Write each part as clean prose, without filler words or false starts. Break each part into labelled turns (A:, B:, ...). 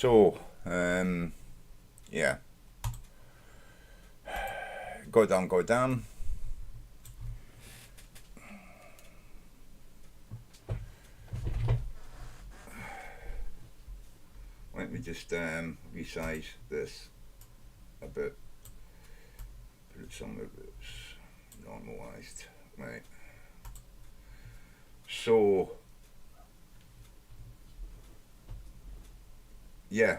A: So, yeah. Goddamn. Let me just resize this a bit. Put it somewhere that's normalized. Right. So, yeah.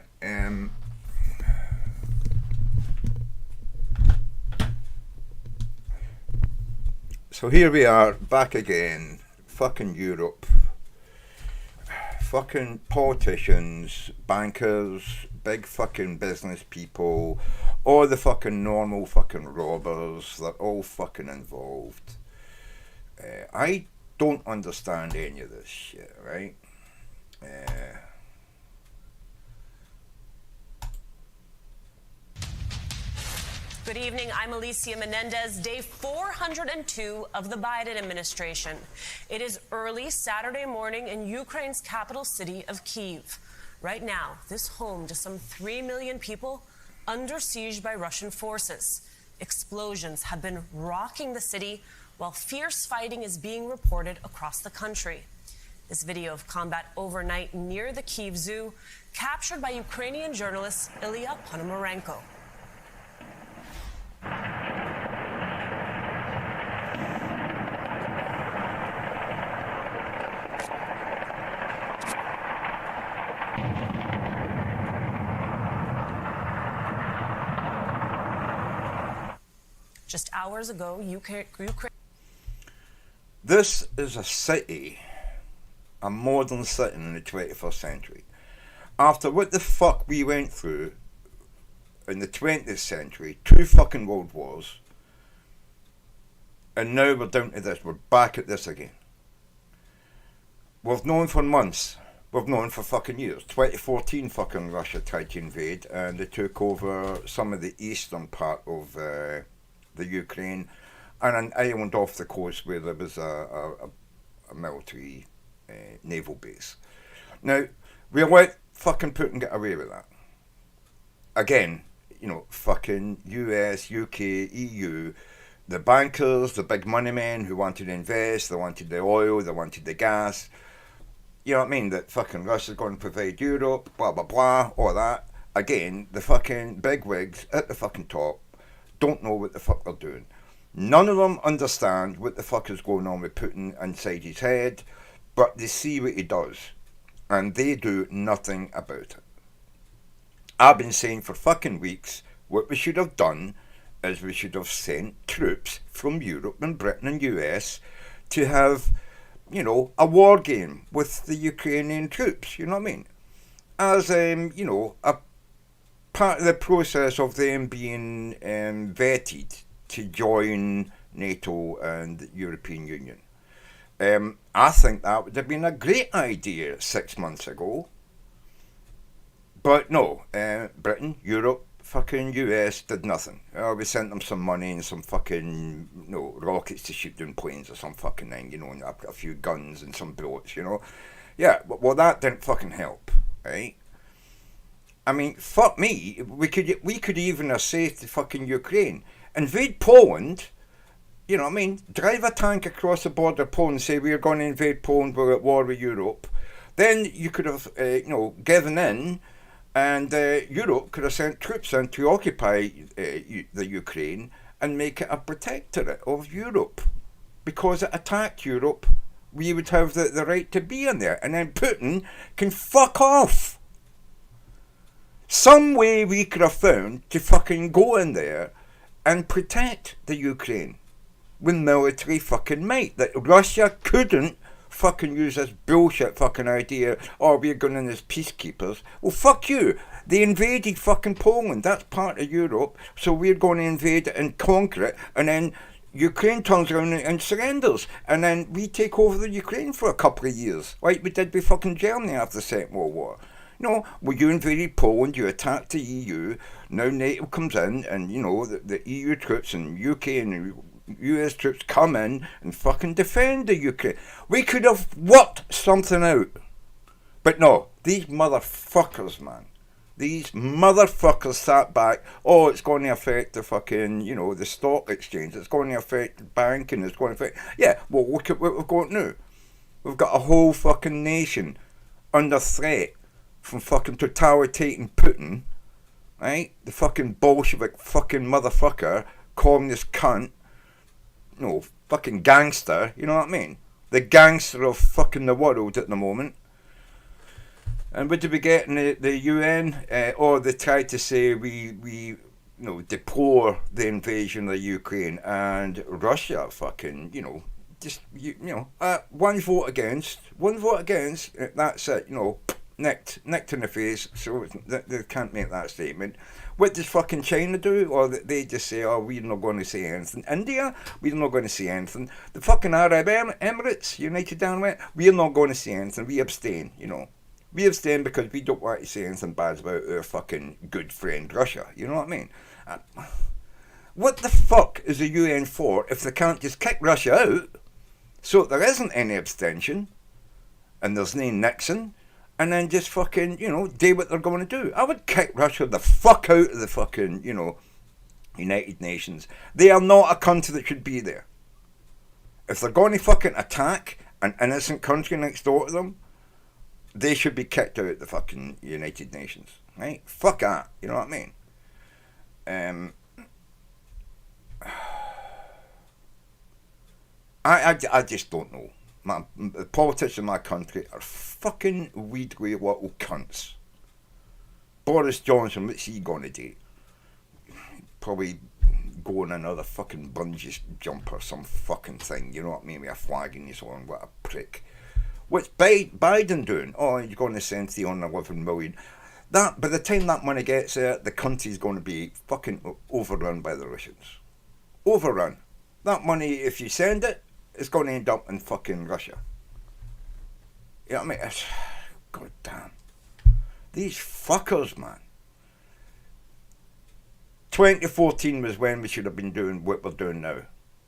A: So here we are, back again. Fucking Europe. Fucking politicians, bankers, big fucking business people, all the fucking normal fucking robbers, they're all fucking involved. I don't understand any of this shit, right?
B: Good evening, I'm Alicia Menendez. Day 402 of the Biden administration. It is early Saturday morning in Ukraine's capital city of Kyiv. Right now, this home to some 3 million people under siege by Russian forces. Explosions have been rocking the city while fierce fighting is being reported across the country. This video of combat overnight near the Kyiv Zoo, captured by Ukrainian journalist Ilya Ponomarenko. Just hours ago, Ukraine.
A: This is a city, a modern city in the 21st century. After what the fuck we went through in the 20th century, 2 fucking world wars, and now we're down to this, we're back at this again. We've known for months, we've known for fucking years. 2014 fucking Russia tried to invade and they took over some of the eastern part of the Ukraine and an island off the coast where there was a military naval base. Now, we let fucking Putin get away with that. Again, you know, fucking US, UK, EU, the bankers, the big money men who wanted to invest, they wanted the oil, they wanted the gas. You know what I mean? That fucking Russia's going to provide Europe, blah, blah, blah, all that. Again, the fucking bigwigs at the fucking top don't know what the fuck they're doing. None of them understand what the fuck is going on with Putin inside his head, but they see what he does, and they do nothing about it. I've been saying for fucking weeks, what we should have done is we should have sent troops from Europe and Britain and US to have, you know, a war game with the Ukrainian troops, you know what I mean? As, you know, a part of the process of them being vetted to join NATO and the European Union. I think that would have been a great idea 6 months ago. But no, Britain, Europe, fucking US did nothing. We sent them some money and some fucking, you know, rockets to shoot down planes or some fucking thing, you know, and a few guns and some bullets, you know. Yeah, well that didn't fucking help, right? I mean, fuck me, we could even have saved the fucking Ukraine. Invade Poland, you know what I mean? Drive a tank across the border of Poland and say we're going to invade Poland, we're at war with Europe. Then you could have, you know, given in, and Europe could have sent troops in to occupy the Ukraine and make it a protectorate of Europe. Because it attacked Europe, we would have the right to be in there. And then Putin can fuck off. Some way we could have found to fucking go in there and protect the Ukraine with military fucking might. That Russia couldn't fucking use this bullshit fucking idea, oh, we're going in as peacekeepers. Well, fuck you. They invaded fucking Poland. That's part of Europe. So we're going to invade it and conquer it. And then Ukraine turns around and surrenders. And then we take over the Ukraine for a couple of years. Like we did with fucking Germany after the Second World War. No, well, you invaded Poland, you attacked the EU, now NATO comes in, and, you know, the EU troops and UK and US troops come in and fucking defend the Ukraine. We could have worked something out. But no, these motherfuckers, man, These motherfuckers sat back, oh, it's going to affect the fucking, you know, the stock exchange, it's going to affect banking, it's going to affect... Yeah, well, look at what we've got now. We've got a whole fucking nation under threat from fucking totalitarian Putin, right? The fucking Bolshevik fucking motherfucker, communist cunt, no, fucking gangster, you know what I mean? The gangster of fucking the world at the moment. And would we get in the UN, or they tried to say we deplore the invasion of Ukraine, and Russia fucking, just, one vote against, that's it, nicked in the face, so they can't make that statement. What does fucking China do? Or they just say, oh, we're not going to say anything. India, we're not going to say anything. The fucking Arab Emirates, United Arab Emirates, we're not going to say anything. We abstain, We abstain because we don't want to say anything bad about our fucking good friend Russia. You know what I mean? What the fuck is the UN for if they can't just kick Russia out so there isn't any abstention and there's no Nixon, and then just fucking, do what they're going to do? I would kick Russia the fuck out of the fucking, United Nations. They are not a country that should be there. If they're going to fucking attack an innocent country next door to them, they should be kicked out of the fucking United Nations, right? Fuck that, you know what I mean? I just don't know. The politicians in my country are fucking weedly little cunts. Boris Johnson, what's he gonna do? Probably go on another fucking bungee jump or some fucking thing, you know what I mean? With a flag in his arm, what a prick. What's Biden doing? Oh, he's going to send 311 million. That, by the time that money gets there, the country's going to be fucking overrun by the Russians. Overrun. That money, if you send it, it's going to end up in fucking Russia. You know what I mean? God damn. These fuckers, man. 2014 was when we should have been doing what we're doing now.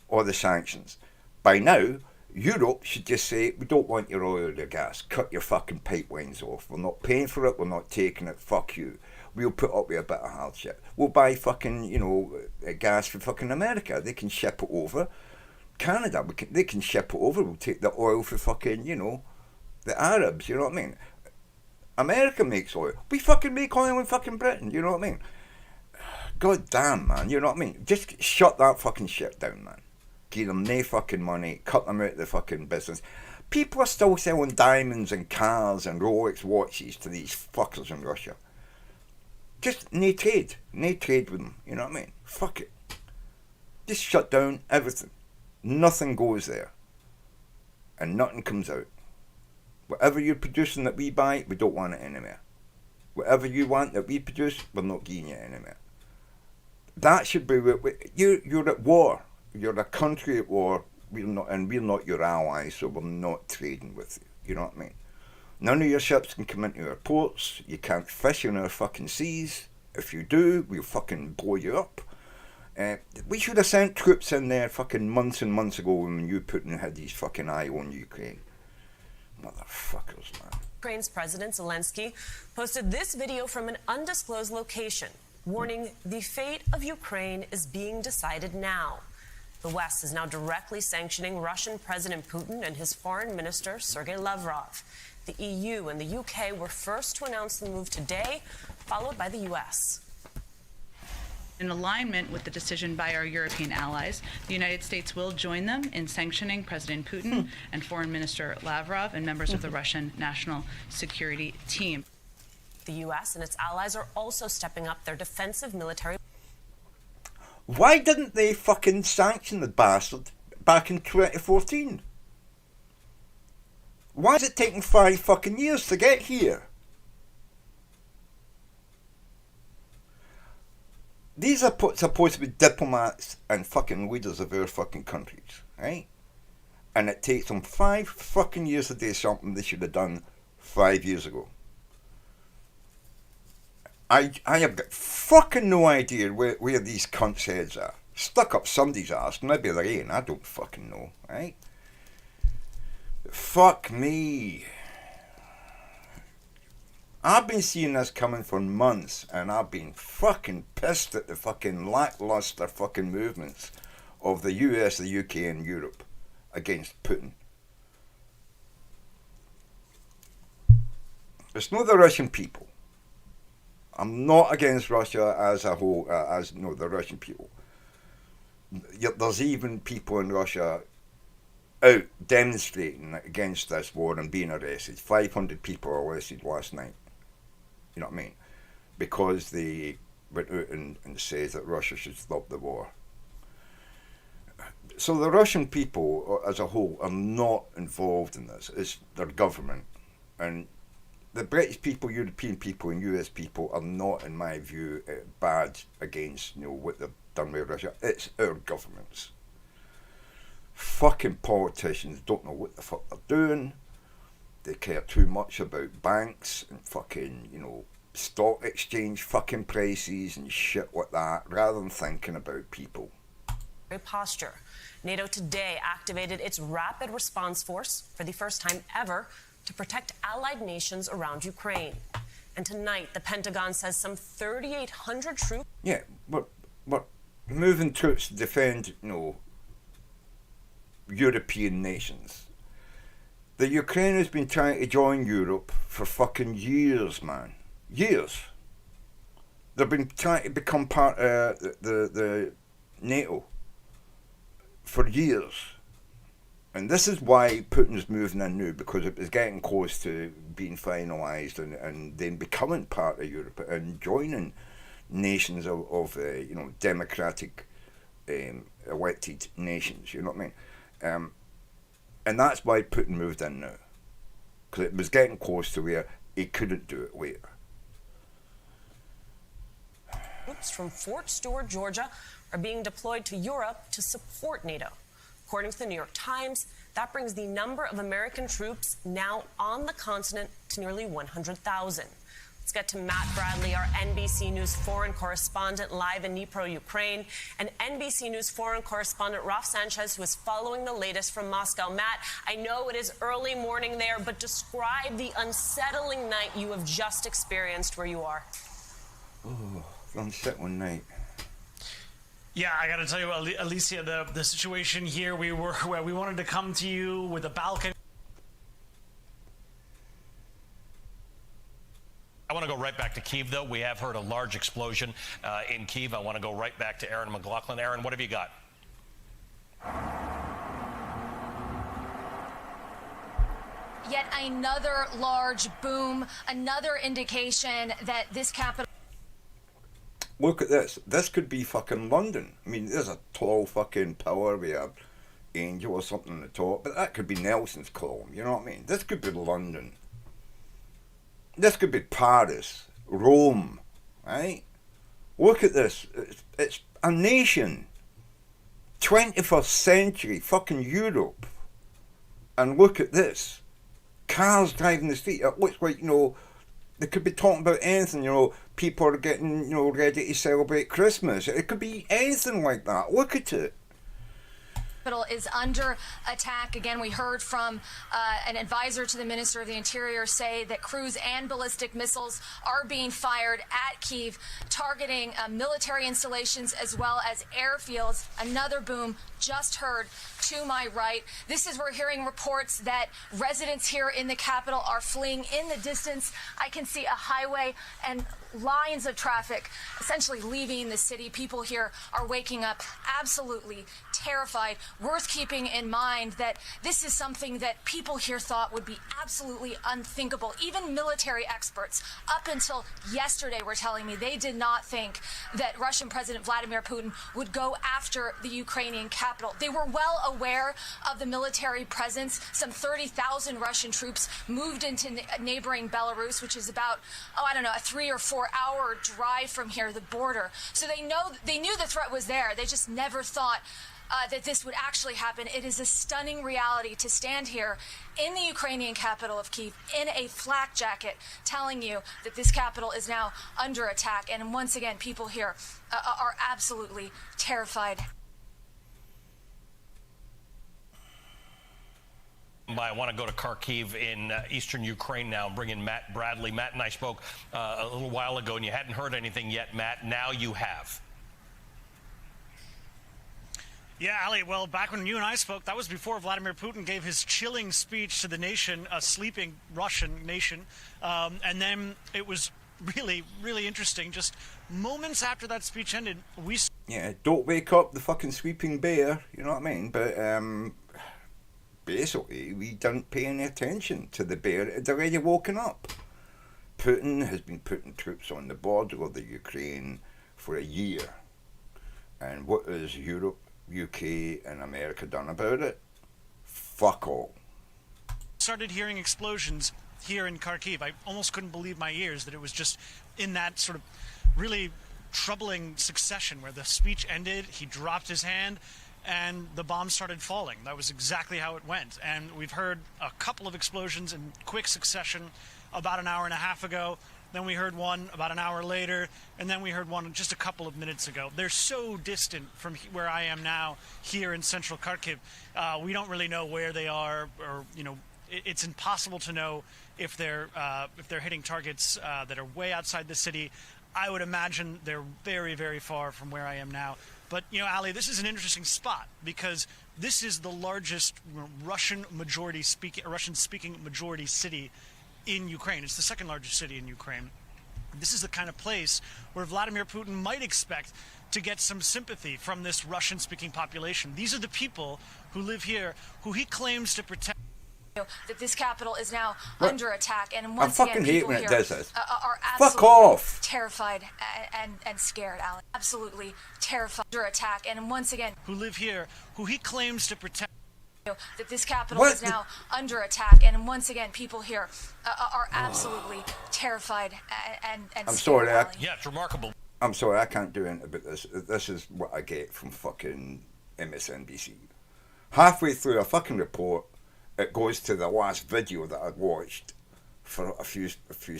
A: Or the sanctions. By now, Europe should just say, we don't want your oil or your gas. Cut your fucking pipelines off. We're not paying for it. We're not taking it. Fuck you. We'll put up with a bit of hardship. We'll buy fucking, gas from fucking America. They can ship it over. Canada, they can ship it over. We'll take the oil for fucking, the Arabs, you know what I mean? America makes oil. We fucking make oil in fucking Britain, you know what I mean? God damn, man, you know what I mean? Just shut that fucking shit down, man. Give them no fucking money, cut them out of the fucking business. People are still selling diamonds and cars and Rolex watches to these fuckers in Russia. Just no trade with them, you know what I mean? Fuck it. Just shut down everything. Nothing goes there. And nothing comes out. Whatever you're producing that we buy, we don't want it anymore. Whatever you want that we produce, we're not giving you anymore. That should be what you're at war. You're a country at war. We're not your allies, so we're not trading with you. You know what I mean? None of your ships can come into our ports. You can't fish in our fucking seas. If you do, we'll fucking blow you up. We should have sent troops in there fucking months and months ago when you Putin had his fucking eye on Ukraine. Motherfuckers, man.
B: Ukraine's President Zelensky posted this video from an undisclosed location, warning the fate of Ukraine is being decided now. The West is now directly sanctioning Russian President Putin and his foreign minister, Sergei Lavrov. The EU and the UK were first to announce the move today, followed by the US.
C: In alignment with the decision by our European allies, the United States will join them in sanctioning President Putin and Foreign Minister Lavrov and members of the Russian National Security Team.
B: The US and its allies are also stepping up their defensive military.
A: Why didn't they fucking sanction the bastard back in 2014? Why is it taking 5 fucking years to get here? These are supposed to be diplomats and fucking leaders of our fucking countries, right? And it takes them 5 fucking years to do something they should have done 5 years ago. I have got fucking no idea where these cunts' heads are. Stuck up somebody's arse, maybe they're in, I don't fucking know, right? Fuck me. I've been seeing this coming for months, and I've been fucking pissed at the fucking lackluster fucking movements of the US, the UK, and Europe against Putin. It's not the Russian people. I'm not against Russia as a whole, the Russian people. There's even people in Russia out demonstrating against this war and being arrested. 500 people were arrested last night. You know what I mean? Because they went out and said that Russia should stop the war. So the Russian people as a whole are not involved in this. It's their government. And the British people, European people, and US people are not, in my view, bad against what they've done with Russia. It's our governments. Fucking politicians don't know what the fuck they're doing. They care too much about banks and fucking, stock exchange fucking prices and shit like that, rather than thinking about people.
B: Posture. NATO today activated its Rapid Response Force for the first time ever to protect allied nations around Ukraine. And tonight, the Pentagon says some 3,800 troops...
A: Yeah, but moving troops to defend, European nations. The Ukraine has been trying to join Europe for fucking years, man. Years. They've been trying to become part of the NATO for years. And this is why Putin's moving in now, because it was getting close to being finalised and then becoming part of Europe and joining nations of democratic elected nations, you know what I mean? And that's why Putin moved in now, because it was getting close to where he couldn't do it later.
B: Troops from Fort Stewart, Georgia, are being deployed to Europe to support NATO. According to the New York Times, that brings the number of American troops now on the continent to nearly 100,000. Let's get to Matt Bradley, our NBC News foreign correspondent live in Dnipro, Ukraine, and NBC News foreign correspondent Ralph Sanchez, who is following the latest from Moscow. Matt, I know it is early morning there, but describe the unsettling night you have just experienced where you are.
A: Oh, unsettling night.
D: Yeah, I got to tell you, Alicia, the situation here, we wanted to come to you with a balcony.
E: I want to go right back to Kyiv, though. We have heard a large explosion in Kyiv. I want to go right back to Aaron McLaughlin. Aaron, what have you got?
F: Yet another large boom, another indication that this capital...
A: Look at this. This could be fucking London. I mean, there's a tall fucking tower with an angel or something on the top, but that could be Nelson's column, you know what I mean? This could be London. This could be Paris, Rome, right? Look at this. It's a nation. 21st century fucking Europe. And look at this. Cars driving the street. It looks like, they could be talking about anything, people are getting, ready to celebrate Christmas. It could be anything like that. Look at it.
F: Is under attack. Again, we heard from an advisor to the Minister of the Interior say that cruise and ballistic missiles are being fired at Kyiv, targeting military installations as well as airfields. Another boom just heard to my right. This is, we're hearing reports that residents here in the capital are fleeing. In the distance, I can see a highway and lines of traffic essentially leaving the city. People here are waking up absolutely terrified. Worth keeping in mind that this is something that people here thought would be absolutely unthinkable. Even military experts up until yesterday were telling me they did not think that Russian President Vladimir Putin would go after the Ukrainian capital. They were well aware of the military presence. Some 30,000 Russian troops moved into neighboring Belarus, which is about, a 3 or 4 hour drive from here, the border. So they knew the threat was there. They just never thought that this would actually happen. It is a stunning reality to stand here in the Ukrainian capital of Kyiv in a flak jacket telling you that this capital is now under attack. And once again, people here are absolutely terrified.
E: I want to go to Kharkiv in eastern Ukraine now and bring in Matt Bradley. Matt and I spoke a little while ago, and you hadn't heard anything yet, Matt. Now you have.
D: Yeah, Ali, well, back when you and I spoke, that was before Vladimir Putin gave his chilling speech to the nation, a sleeping Russian nation. And then it was really, really interesting. Just moments after that speech ended, we...
A: Yeah, don't wake up the fucking sleeping bear, you know what I mean? But basically, we didn't pay any attention to the bear. It had already woken up. Putin has been putting troops on the border of the Ukraine for a year. And what has Europe, UK and America done about it? Fuck all.
D: Started hearing explosions here in Kharkiv. I almost couldn't believe my ears that it was just in that sort of really troubling succession where the speech ended, he dropped his hand, and the bombs started falling. That was exactly how it went. And we've heard a couple of explosions in quick succession about an hour and a half ago. Then we heard one about an hour later, and then we heard one just a couple of minutes ago. They're so distant from where I am now here in central Kharkiv. We don't really know where they are, or, you know, it's impossible to know if they're hitting targets that are way outside the city. I would imagine they're very, very far from where I am now. But, you know, Ali, this is an interesting spot because this is the largest Russian-speaking majority city in Ukraine. It's the second largest city in Ukraine. This is the kind of place where Vladimir Putin might expect to get some sympathy from this Russian-speaking population. These are the people who live here, who he claims to protect.
F: That this capital is now under attack, and once
A: I fucking
F: again,
A: hate
F: people
A: when it
F: here
A: does this.
F: Are
A: Fuck
F: absolutely
A: off.
F: terrified and scared, Alan. Absolutely terrified under attack, and once again,
D: who live here, who he claims to protect.
F: That this capital is now under attack, and once again, people here are absolutely terrified and
A: I'm
F: scared,
A: sorry,
F: Alan.
E: Yeah, it's remarkable.
A: I'm sorry, I can't do anything about this. This is what I get from fucking MSNBC. Halfway through a fucking report, it goes to the last video that I'd watched for a few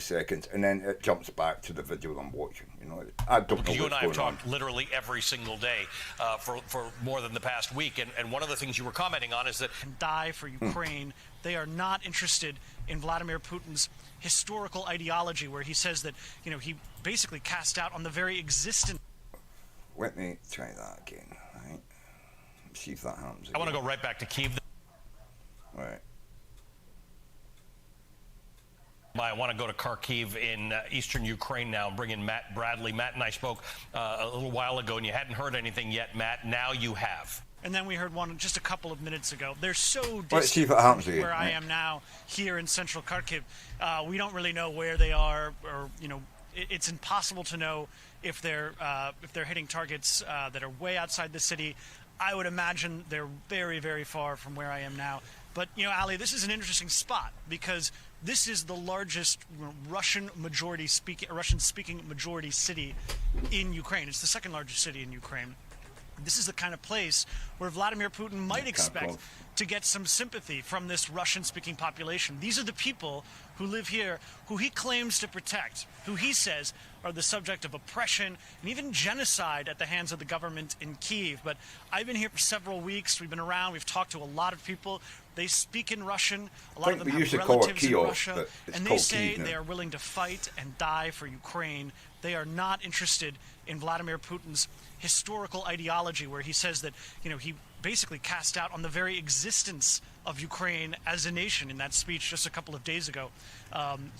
A: seconds, and then it jumps back to the video I'm watching. You know, I don't know
E: You and
A: what's
E: I have
A: going on.
E: talked literally every single day for more than the past week, and one of the things you were commenting on is that
D: And die for Ukraine. They are not interested in Vladimir Putin's historical ideology, where he says that, you know, he basically cast out on the very existence.
A: Let me try that again. Right? See if that happens again.
E: I want to go right back to Kyiv.
A: Right.
E: I want to go to Kharkiv in eastern Ukraine now and bring in Matt Bradley. Matt and I spoke a little while ago, and you hadn't heard anything yet, Matt. Now you have.
D: And then we heard one just a couple of minutes ago. They're so distant
A: Let's see if it happens again.
D: where I am now here in central Kharkiv. We don't really know where they are, or, you know, it's impossible to know if they're hitting targets that are way outside the city. I would imagine they're very, very far from where I am now. But, you know, Ali, this is an interesting spot because this is the largest Russian-speaking majority city in Ukraine. It's the second largest city in Ukraine. This is the kind of place where Vladimir Putin might expect to get some sympathy from this Russian-speaking population. These are the people who live here, who he claims to protect, who he says are the subject of oppression and even genocide at the hands of the government in Kyiv. But I've been here for several weeks. We've been around. We've talked to a lot of people. They speak in Russian. A lot of them have relatives in Russia. And they say they are willing to fight and die for Ukraine. They are not interested in Vladimir Putin's historical ideology, where he says that, you know, he basically cast out on the very existence of Ukraine as a nation in that speech just a couple of days ago.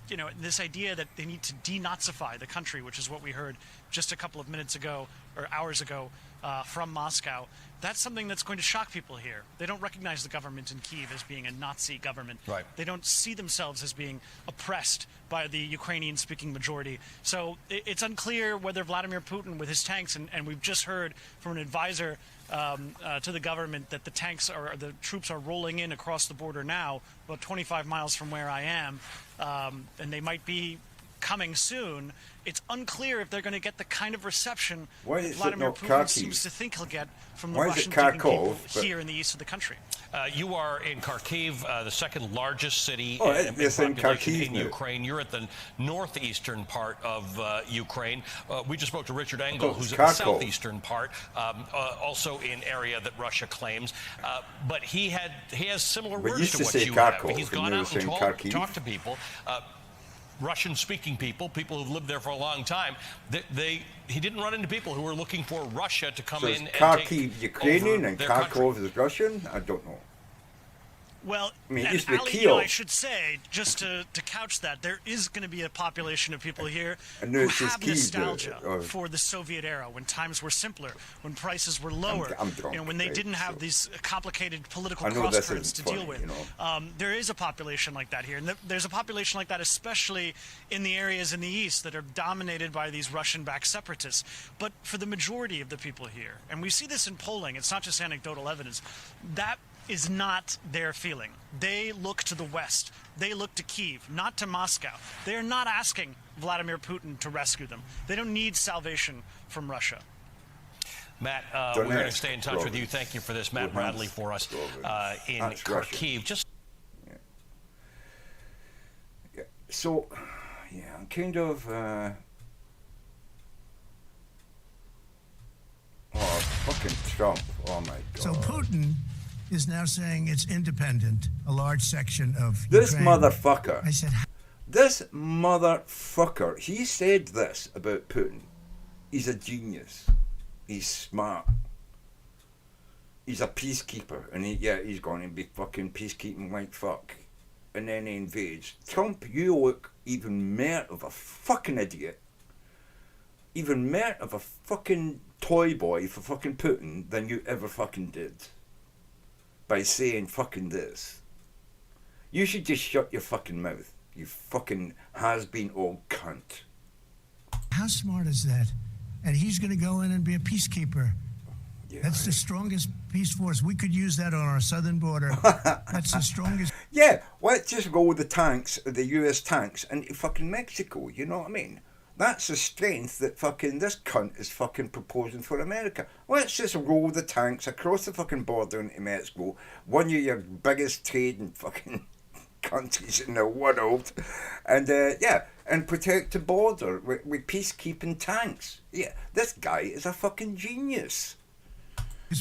D: You know, this idea that they need to denazify the country, which is what we heard just a couple of minutes ago or hours ago from Moscow. That's something that's going to shock people here. They don't recognize the government in Kyiv as being a Nazi government.
E: Right.
D: They don't see themselves as being oppressed by the Ukrainian-speaking majority. So it's unclear whether Vladimir Putin, with his tanks, and we've just heard from an advisor to the government that the troops are rolling in across the border now, about 25 miles from where I am, and they might be coming soon, it's unclear if they're going to get the kind of reception
A: Why
D: that
A: is it
D: Vladimir
A: not
D: Putin
A: Kharkiv?
D: seems to think he'll get from the
A: Why is it
D: Russian-speaking people
A: Kharkov,
D: here in the east of the country.
E: You are in Kharkiv, the second largest city in
A: it's in
E: population
A: Kharkiv
E: in
A: now.
E: Ukraine. You're at the northeastern part of Ukraine. We just spoke to Richard Engel, who's at the
A: Kharkov.
E: southeastern part, also in area that Russia claims. But he has similar
A: We
E: words
A: used
E: to
A: to
E: what
A: say
E: you
A: Kharkov,
E: have. He's
A: and
E: gone
A: they were
E: out and
A: saying Kharkiv.
E: talked to people. Russian-speaking people who've lived there for a long time, he didn't run into people who were looking for Russia to come
A: So
E: in
A: is
E: and
A: Kharkiv
E: take
A: Ukrainian
E: over
A: and
E: their country.
A: Kharkov is Russian? I don't know.
D: Well,
A: I mean, it
D: and
A: used to be
D: Ali,
A: Kiev.
D: I should say, just to couch that, there is going to be a population of people here
A: And no,
D: who
A: it's just
D: have
A: Kiev,
D: nostalgia for the Soviet era, when times were simpler, when prices were lower,
A: I'm drunk,
D: when they
A: right,
D: didn't have
A: so-
D: these complicated political
A: I know this
D: cross-currents to
A: isn't
D: deal
A: funny,
D: with.
A: you know.
D: There is a population like that here, and there's a population like that especially in the areas in the east that are dominated by these Russian-backed separatists. But for the majority of the people here, and we see this in polling, it's not just anecdotal evidence, that is not their feeling. They look to the West. They look to Kyiv, not to Moscow. They are not asking Vladimir Putin to rescue them. They don't need salvation from Russia.
E: Matt, we're going to stay in touch with you. Thank you for this. Matt Bradley for us in Kharkiv. Just
A: So, yeah, I'm kind of... oh, fucking Trump. Oh, my God.
G: So Putin is now saying it's independent, a large section of
A: This
G: Ukraine.
A: motherfucker.
G: I said,
A: This motherfucker. He said this about Putin. He's a genius. He's smart. He's a peacekeeper. And he's going to be fucking peacekeeping like fuck. And then he invades. Trump, you look even more of a fucking idiot. Even more of a fucking toy boy for fucking Putin than you ever fucking did. By saying fucking this. You should just shut your fucking mouth. You fucking has-been old cunt.
G: how smart is that? And he's going to go in and be a peacekeeper.
A: Yeah,
G: That's the strongest peace force. We could use that on our southern border. That's the strongest.
A: Yeah, let's just roll the tanks, the US tanks, into fucking Mexico, you know what I mean? That's the strength that fucking this cunt is fucking proposing for America. Let's just roll the tanks across the fucking border into Mexico, one of your biggest trading fucking countries in the world, and and protect the border with peacekeeping tanks. Yeah, this guy is a fucking genius.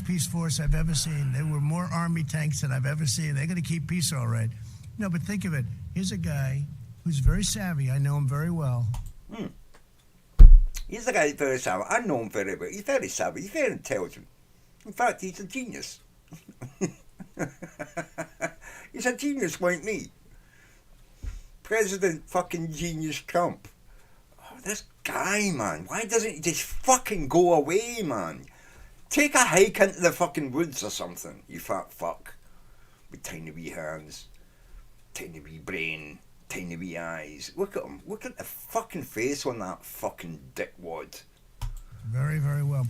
G: Peace force I've ever seen. There were more army tanks than I've ever seen. They're going to keep peace all right. No, but think of it. Here's a guy who's very savvy. I know him very well.
A: He's a guy who's very savvy. I know him very well. He's very savvy. He's very intelligent. In fact, he's a genius. He's a genius like me. President fucking genius Trump. Oh, this guy, man. Why doesn't he just fucking go away, man? Take a hike into the fucking woods or something, you fat fuck. With tiny wee hands, tiny wee brain, tiny wee eyes. Look at him. Look at the fucking face on that fucking dickwad.
G: Very, very well.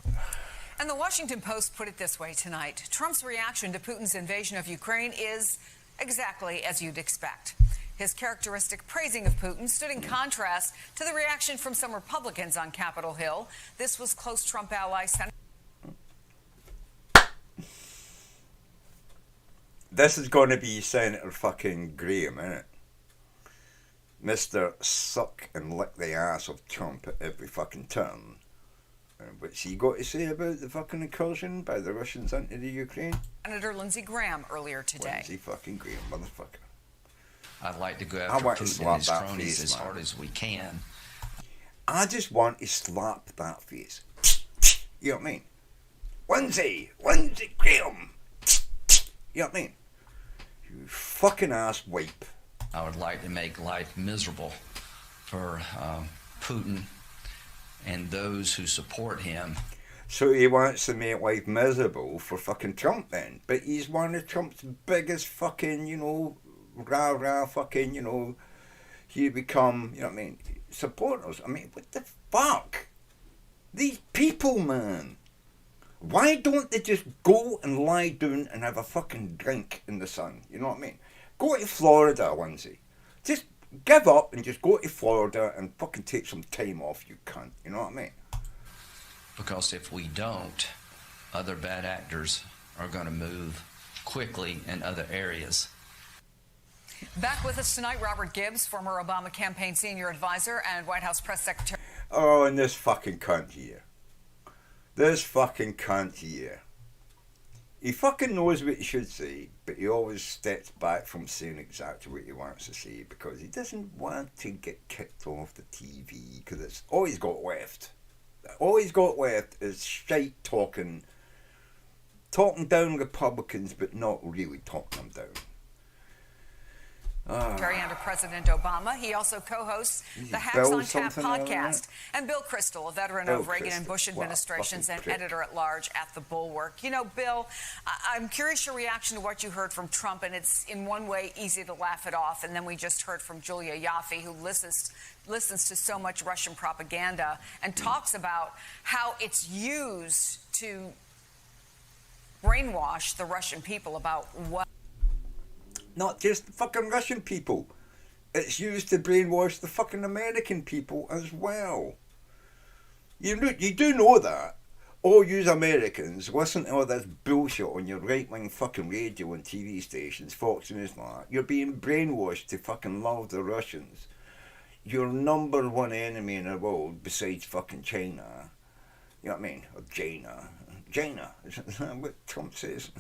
H: And the Washington Post put it this way tonight. Trump's reaction to Putin's invasion of Ukraine is exactly as you'd expect. His characteristic praising of Putin stood in contrast to the reaction from some Republicans on Capitol Hill. This was close Trump ally Senator.
A: This is going to be Senator fucking Graham, isn't it? Mr. Suck and lick the ass of Trump at every fucking turn. What's he got to say about the fucking incursion by the Russians into the Ukraine?
H: Senator Lindsey Graham earlier today.
A: Lindsey fucking Graham, motherfucker.
I: I'd like to go
A: I
I: after
A: want to
I: Putin
A: slap
I: and his
A: that
I: cronies
A: face,
I: as
A: man.
I: hard as we can.
A: I just want to slap that face. You know what I mean? Lindsey Graham. You know what I mean? You fucking ass wipe.
I: I would like to make life miserable for Putin and those who support him.
A: So he wants to make life miserable for fucking Trump then. But he's one of Trump's biggest fucking, rah-rah fucking, he become, you know what I mean, supporters. I mean, what the fuck? These people, man. Why don't they just go and lie down and have a fucking drink in the sun? You know what I mean? Go to Florida, Lindsay. Just give up and just go to Florida and fucking take some time off, you cunt. You know what I mean?
I: Because if we don't, other bad actors are going to move quickly in other areas.
H: Back with us tonight, Robert Gibbs, former Obama campaign senior advisor and White House press secretary.
A: Oh, and this fucking cunt here. This fucking cunt here. He fucking knows what he should say, but he always steps back from saying exactly what he wants to say because he doesn't want to get kicked off the TV because it's all he's got left. All he's got left is shite talking down Republicans, but not really talking them down.
H: Under President Obama. He also co-hosts the Hacks on Tap podcast. And Bill Kristol, a veteran of Reagan and Bush administrations and editor-at-large at The Bulwark. You know, Bill, I'm curious your reaction to what you heard from Trump, and it's in one way easy to laugh it off. And then we just heard from Julia Yaffe, who listens to so much Russian propaganda and talks about how it's used to brainwash the Russian people about what...
A: Not just the fucking Russian people. It's used to brainwash the fucking American people as well. You do know that. All you Americans listen to all this bullshit on your right-wing fucking radio and TV stations, Fox News and that. You're being brainwashed to fucking love the Russians. Your number one enemy in the world, besides fucking China. You know what I mean? Or China. China. Isn't that what Trump says?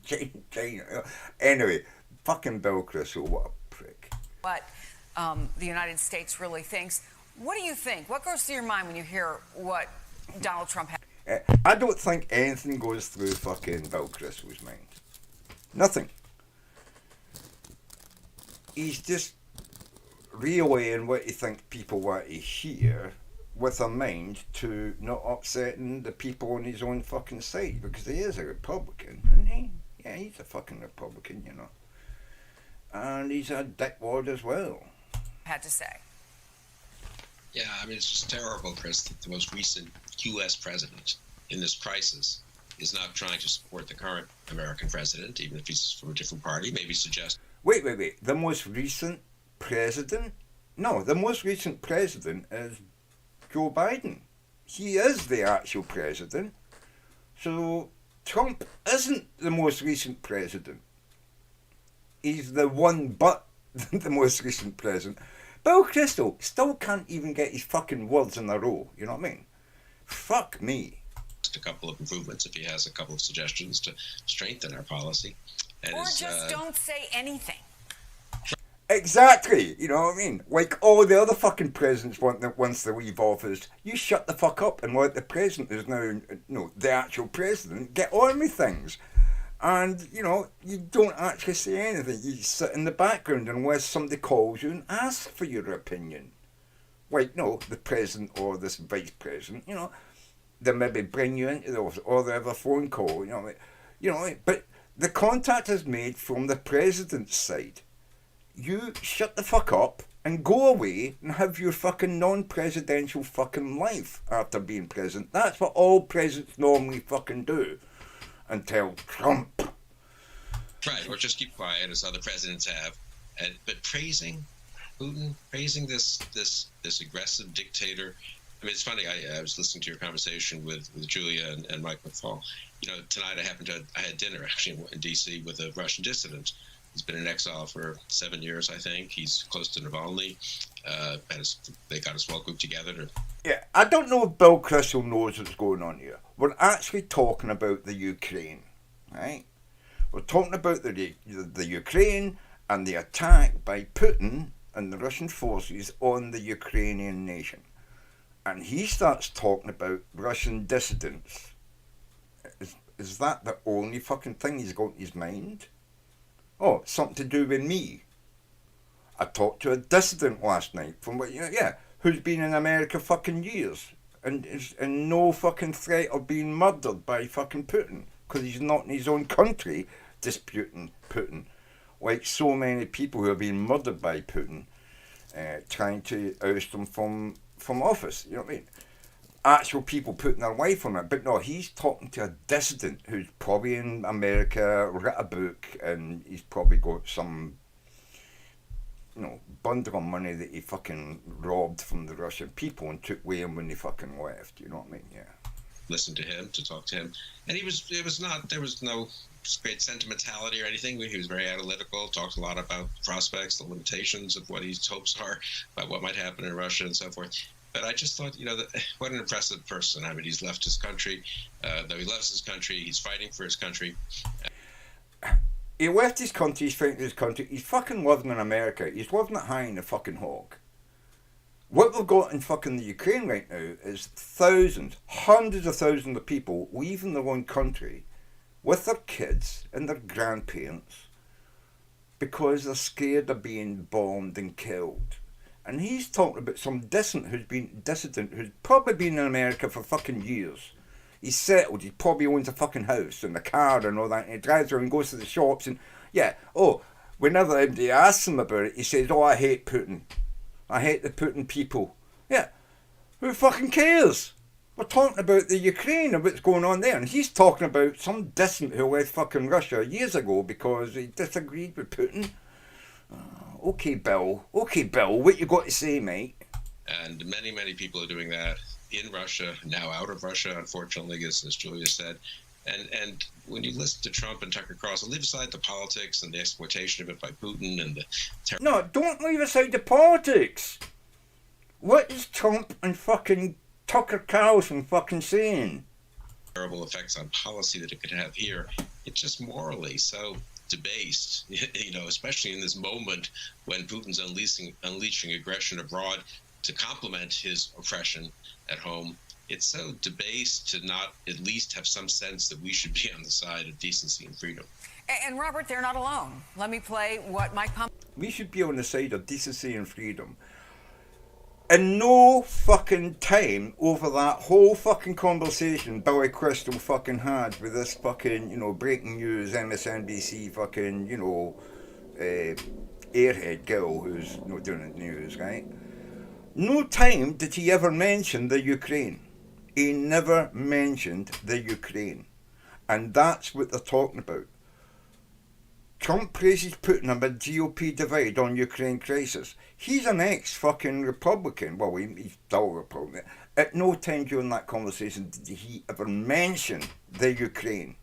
A: China. Anyway, fucking Bill Kristol, what a prick.
H: What the United States really thinks. What do you think? What goes through your mind when you hear what Donald Trump had?
A: I don't think anything goes through fucking Bill Kristol's mind. Nothing. He's just relaying what he thinks people want to hear with a mind to not upsetting the people on his own fucking side, because he is a Republican, isn't he? Yeah, he's a fucking Republican, you know. And he's a dickwad as well.
H: Had to say.
J: Yeah, I mean, it's just terrible, Chris, that the most recent U.S. president in this crisis is not trying to support the current American president, even if he's from a different party, maybe suggest...
A: Wait. The most recent president? No, the most recent president is Joe Biden. He is the actual president. So Trump isn't the most recent president. He's the one but the most recent president. Bill Kristol still can't even get his fucking words in a row. You know what I mean? Fuck me.
J: A couple of improvements if he has a couple of suggestions to strengthen our policy. And
H: or just don't say anything.
A: Exactly, you know what I mean? Like all the other fucking presidents once they leave office, you shut the fuck up and let the president who's now, the actual president, get on with things. And, you don't actually say anything. You sit in the background unless somebody calls you and asks for your opinion. Like, no, the president or this vice president, they maybe bring you into the office or they have a phone call, but the contact is made from the president's side. You shut the fuck up and go away and have your fucking non-presidential fucking life after being president. That's what all presidents normally fucking do. Until Trump.
J: Right, or just keep quiet as other presidents have. But praising Putin, praising this aggressive dictator. I mean, it's funny, I was listening to your conversation with Julia and Mike McFall. Tonight I had dinner actually in D.C. with a Russian dissident. He's been in exile for 7 years, I think. He's close to Navalny. They got a small group together.
A: Yeah, I don't know if Bill Kristol knows what's going on here. We're actually talking about the Ukraine, right? We're talking about the Ukraine and the attack by Putin and the Russian forces on the Ukrainian nation. And he starts talking about Russian dissidents. Is that the only fucking thing he's got in his mind? Oh, something to do with me. I talked to a dissident last night from who's been in America fucking years and is in no fucking threat of being murdered by fucking Putin because he's not in his own country disputing Putin, like so many people who have been murdered by Putin, trying to oust him from office. You know what I mean? Actual people putting their life on it, but no, he's talking to a dissident who's probably in America, wrote a book, and he's probably got some bundle of money that he fucking robbed from the Russian people and took with him when they fucking left. You know what I mean? Yeah.
J: Listen to him, to talk to him, and there was no great sentimentality or anything. He was very analytical, talked a lot about prospects, the limitations of what his hopes are, about what might happen in Russia and so forth. But I just thought, what an impressive person. I mean, he's left his country, though he loves his country, he's fighting for his country.
A: He left his country, he's fighting for his country, he's fucking living in America, he's living it high in the fucking hog. What we've got in fucking the Ukraine right now is thousands, hundreds of thousands of people leaving their own country with their kids and their grandparents because they're scared of being bombed and killed. And he's talking about some dissident who's probably been in America for fucking years. He's settled, he probably owns a fucking house and a car and all that, and he drives around and goes to the shops and, whenever anybody asks him about it, he says, I hate Putin. I hate the Putin people. Yeah, who fucking cares? We're talking about the Ukraine and what's going on there, and he's talking about some dissident who left fucking Russia years ago because he disagreed with Putin. Okay, Bill, what you got to say, mate?
J: And many, many people are doing that in Russia, now out of Russia, unfortunately, as Julia said. And when you listen to Trump and Tucker Carlson, leave aside the politics and the exploitation of it by Putin and the...
A: No, don't leave aside the politics. What is Trump and fucking Tucker Carlson fucking saying?
J: Terrible effects on policy that it could have here. It's just morally so debased, especially in this moment when Putin's unleashing aggression abroad to complement his oppression at home. It's so debased to not at least have some sense that we should be on the side of decency and freedom.
H: And Robert, they're not alone. Let me play what Mike Pompeo...
A: We should be on the side of decency and freedom. In no fucking time over that whole fucking conversation Billy Crystal fucking had with this fucking, breaking news, MSNBC fucking, airhead girl who's not doing the news, right? No time did he ever mention the Ukraine. He never mentioned the Ukraine. And that's what they're talking about. Trump praises Putin amid GOP divide on Ukraine crisis. He's an ex-fucking Republican. Well, he's still a Republican. At no time during that conversation did he ever mention the Ukraine.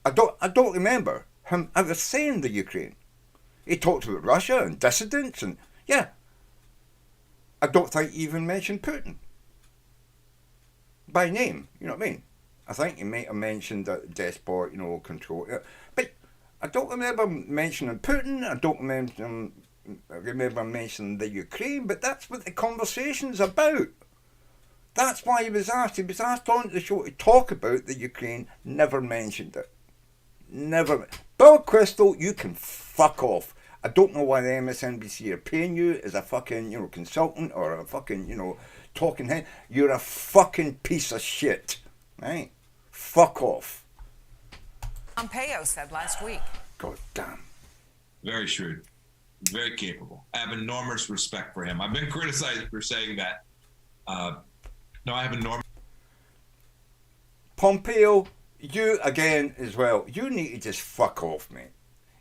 A: I don't remember him ever saying the Ukraine. He talked about Russia and dissidents and, yeah. I don't think he even mentioned Putin. By name, you know what I mean? I think he might have mentioned that despot, control. But I don't remember mentioning Putin. I don't remember mentioning the Ukraine. But that's what the conversation's about. That's why he was asked. He was asked on the show to talk about the Ukraine. Never mentioned it. Never. Bill Crystal, you can fuck off. I don't know why the MSNBC are paying you as a fucking, consultant or a fucking, talking head. You're a fucking piece of shit, right? Fuck off.
H: Pompeo said last week.
A: God damn.
K: Very shrewd. Very capable. I have enormous respect for him. I've been criticized for saying that. No, I have enormous...
A: Pompeo, you again as well. You need to just fuck off, mate.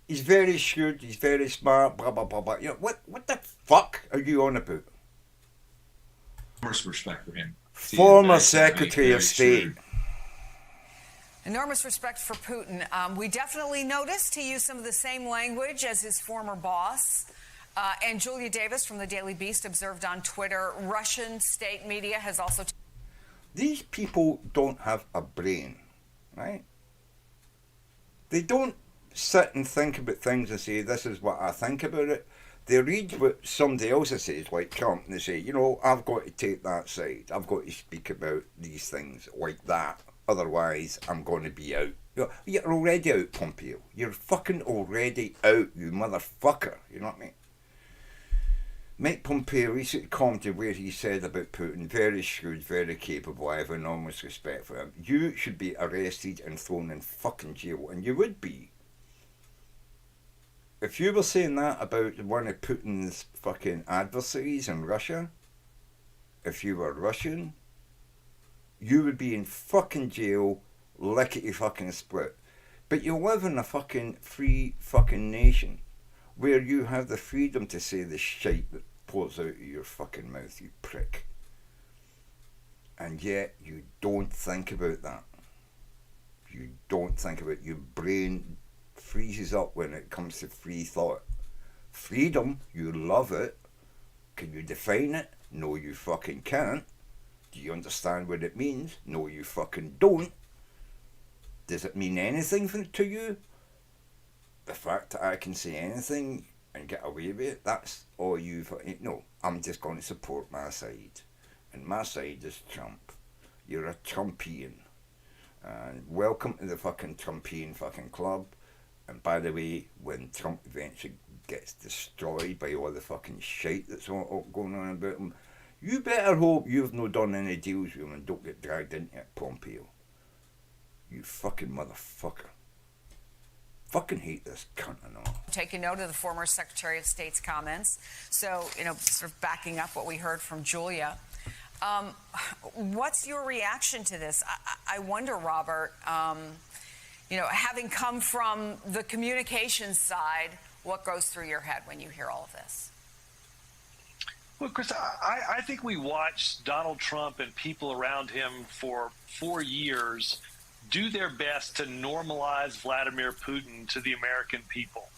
A: He's very shrewd, he's very smart, blah, blah, blah, blah. What the fuck are you on about?
K: Enormous respect for him.
A: Former Secretary of State.
H: Enormous respect for Putin. We definitely noticed he used some of the same language as his former boss. And Julia Davis from the Daily Beast observed on Twitter, Russian state media has also...
A: These people don't have a brain, right? They don't sit and think about things and say, this is what I think about it. They read what somebody else says, like Trump, and they say, I've got to take that side. I've got to speak about these things like that. Otherwise, I'm going to be out. You're already out, Pompeo. You're fucking already out, you motherfucker. You know what I mean? Mike Pompeo recently commented where he said about Putin, very shrewd, very capable, I have enormous respect for him. You should be arrested and thrown in fucking jail, and you would be. If you were saying that about one of Putin's fucking adversaries in Russia, if you were Russian, you would be in fucking jail, lickety fucking split. But you live in a fucking free fucking nation where you have the freedom to say the shit that pours out of your fucking mouth, you prick. And yet you don't think about that. You don't think about it. Your brain freezes up when it comes to free thought. Freedom, you love it. Can you define it? No, you fucking can't. Do you understand what it means? No, you fucking don't. Does it mean anything to you? The fact that I can say anything and get away with it, that's all you... No, I'm just going to support my side. And my side is Trump. You're a Trumpian. And welcome to the fucking Trumpian fucking club. And by the way, when Trump eventually gets destroyed by all the fucking shit that's all going on about him, you better hope you've not done any deals with him and don't get dragged into it, Pompeo. You fucking motherfucker. Fucking hate this cunt and all.
H: Taking note of the former Secretary of State's comments. So, sort of backing up what we heard from Julia. What's your reaction to this? I wonder, Robert, having come from the communications side, what goes through your head when you hear all of this?
L: Well, Chris, I think we watched Donald Trump and people around him for 4 years do their best to normalize Vladimir Putin to the American people.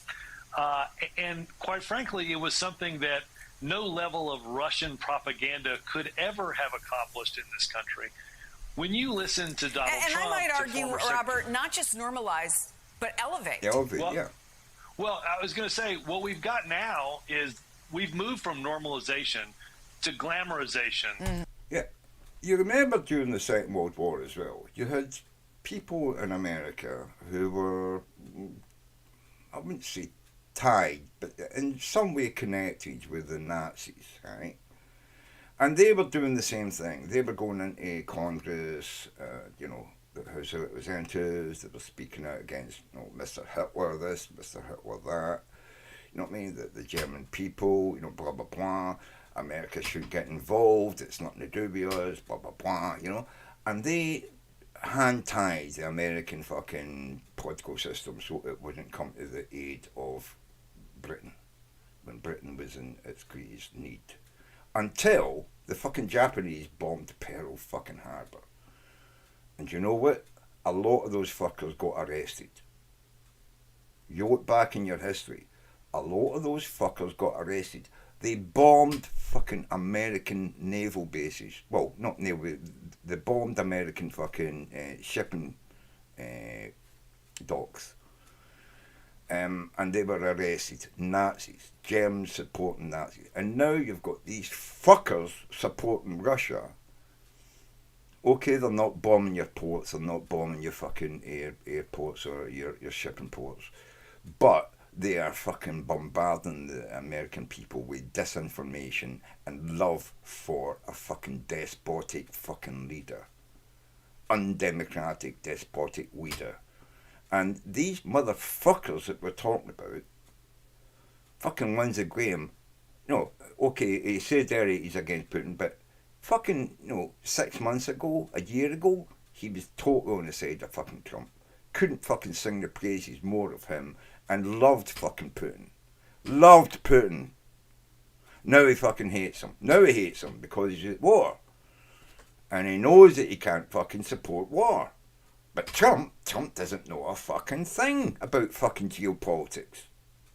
L: And quite frankly, it was something that no level of Russian propaganda could ever have accomplished in this country. When you listen to Donald Trump... And
H: I might argue, Robert, not just normalize, but elevate.
A: Yeah.
L: Well, I was going to say, what we've got now is we've moved from normalization to glamorization.
A: Yeah. You remember during the Second World War as well, you had people in America who were, I wouldn't say tied, but in some way connected with the Nazis, right? And they were doing the same thing. They were going into Congress, the House of Representatives, they were speaking out against, Mr. Hitler this, Mr. Hitler that, you know what I mean, the German people, blah, blah, blah, America should get involved, it's nothing to do with us, blah, blah, blah, and they hand-tied the American fucking political system so it wouldn't come to the aid of Britain when Britain was in its greatest need. Until the fucking Japanese bombed Pearl fucking Harbor. And you know what? A lot of those fuckers got arrested. You look back in your history, a lot of those fuckers got arrested. They bombed fucking American naval bases. Well, not naval, they bombed American fucking shipping docks. And they were arrested. Nazis. Germans supporting Nazis. And now you've got these fuckers supporting Russia. Okay, they're not bombing your ports, they're not bombing your fucking airports or your shipping ports. But they are fucking bombarding the American people with disinformation and love for a fucking despotic fucking leader. Undemocratic, despotic leader. And these motherfuckers that we're talking about, fucking Lindsey Graham, okay, he said there he's against Putin, but fucking, 6 months ago, a year ago, he was totally on the side of fucking Trump. Couldn't fucking sing the praises more of him and loved fucking Putin. Loved Putin. Now he fucking hates him. Now he hates him because he's at war. And he knows that he can't fucking support war. But Trump doesn't know a fucking thing about fucking geopolitics.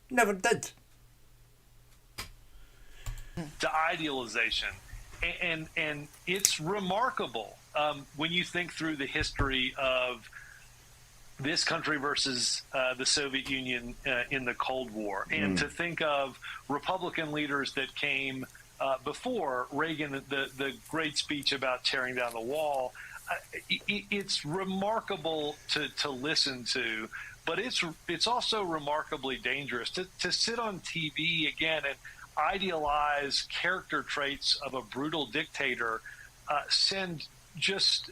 A: Never did.
L: The idealization. And it's remarkable when you think through the history of this country versus the Soviet Union in the Cold War, and to think of Republican leaders that came before Reagan, the great speech about tearing down the wall. It's remarkable to listen to, but it's also remarkably dangerous to sit on TV again and idealize character traits of a brutal dictator, send just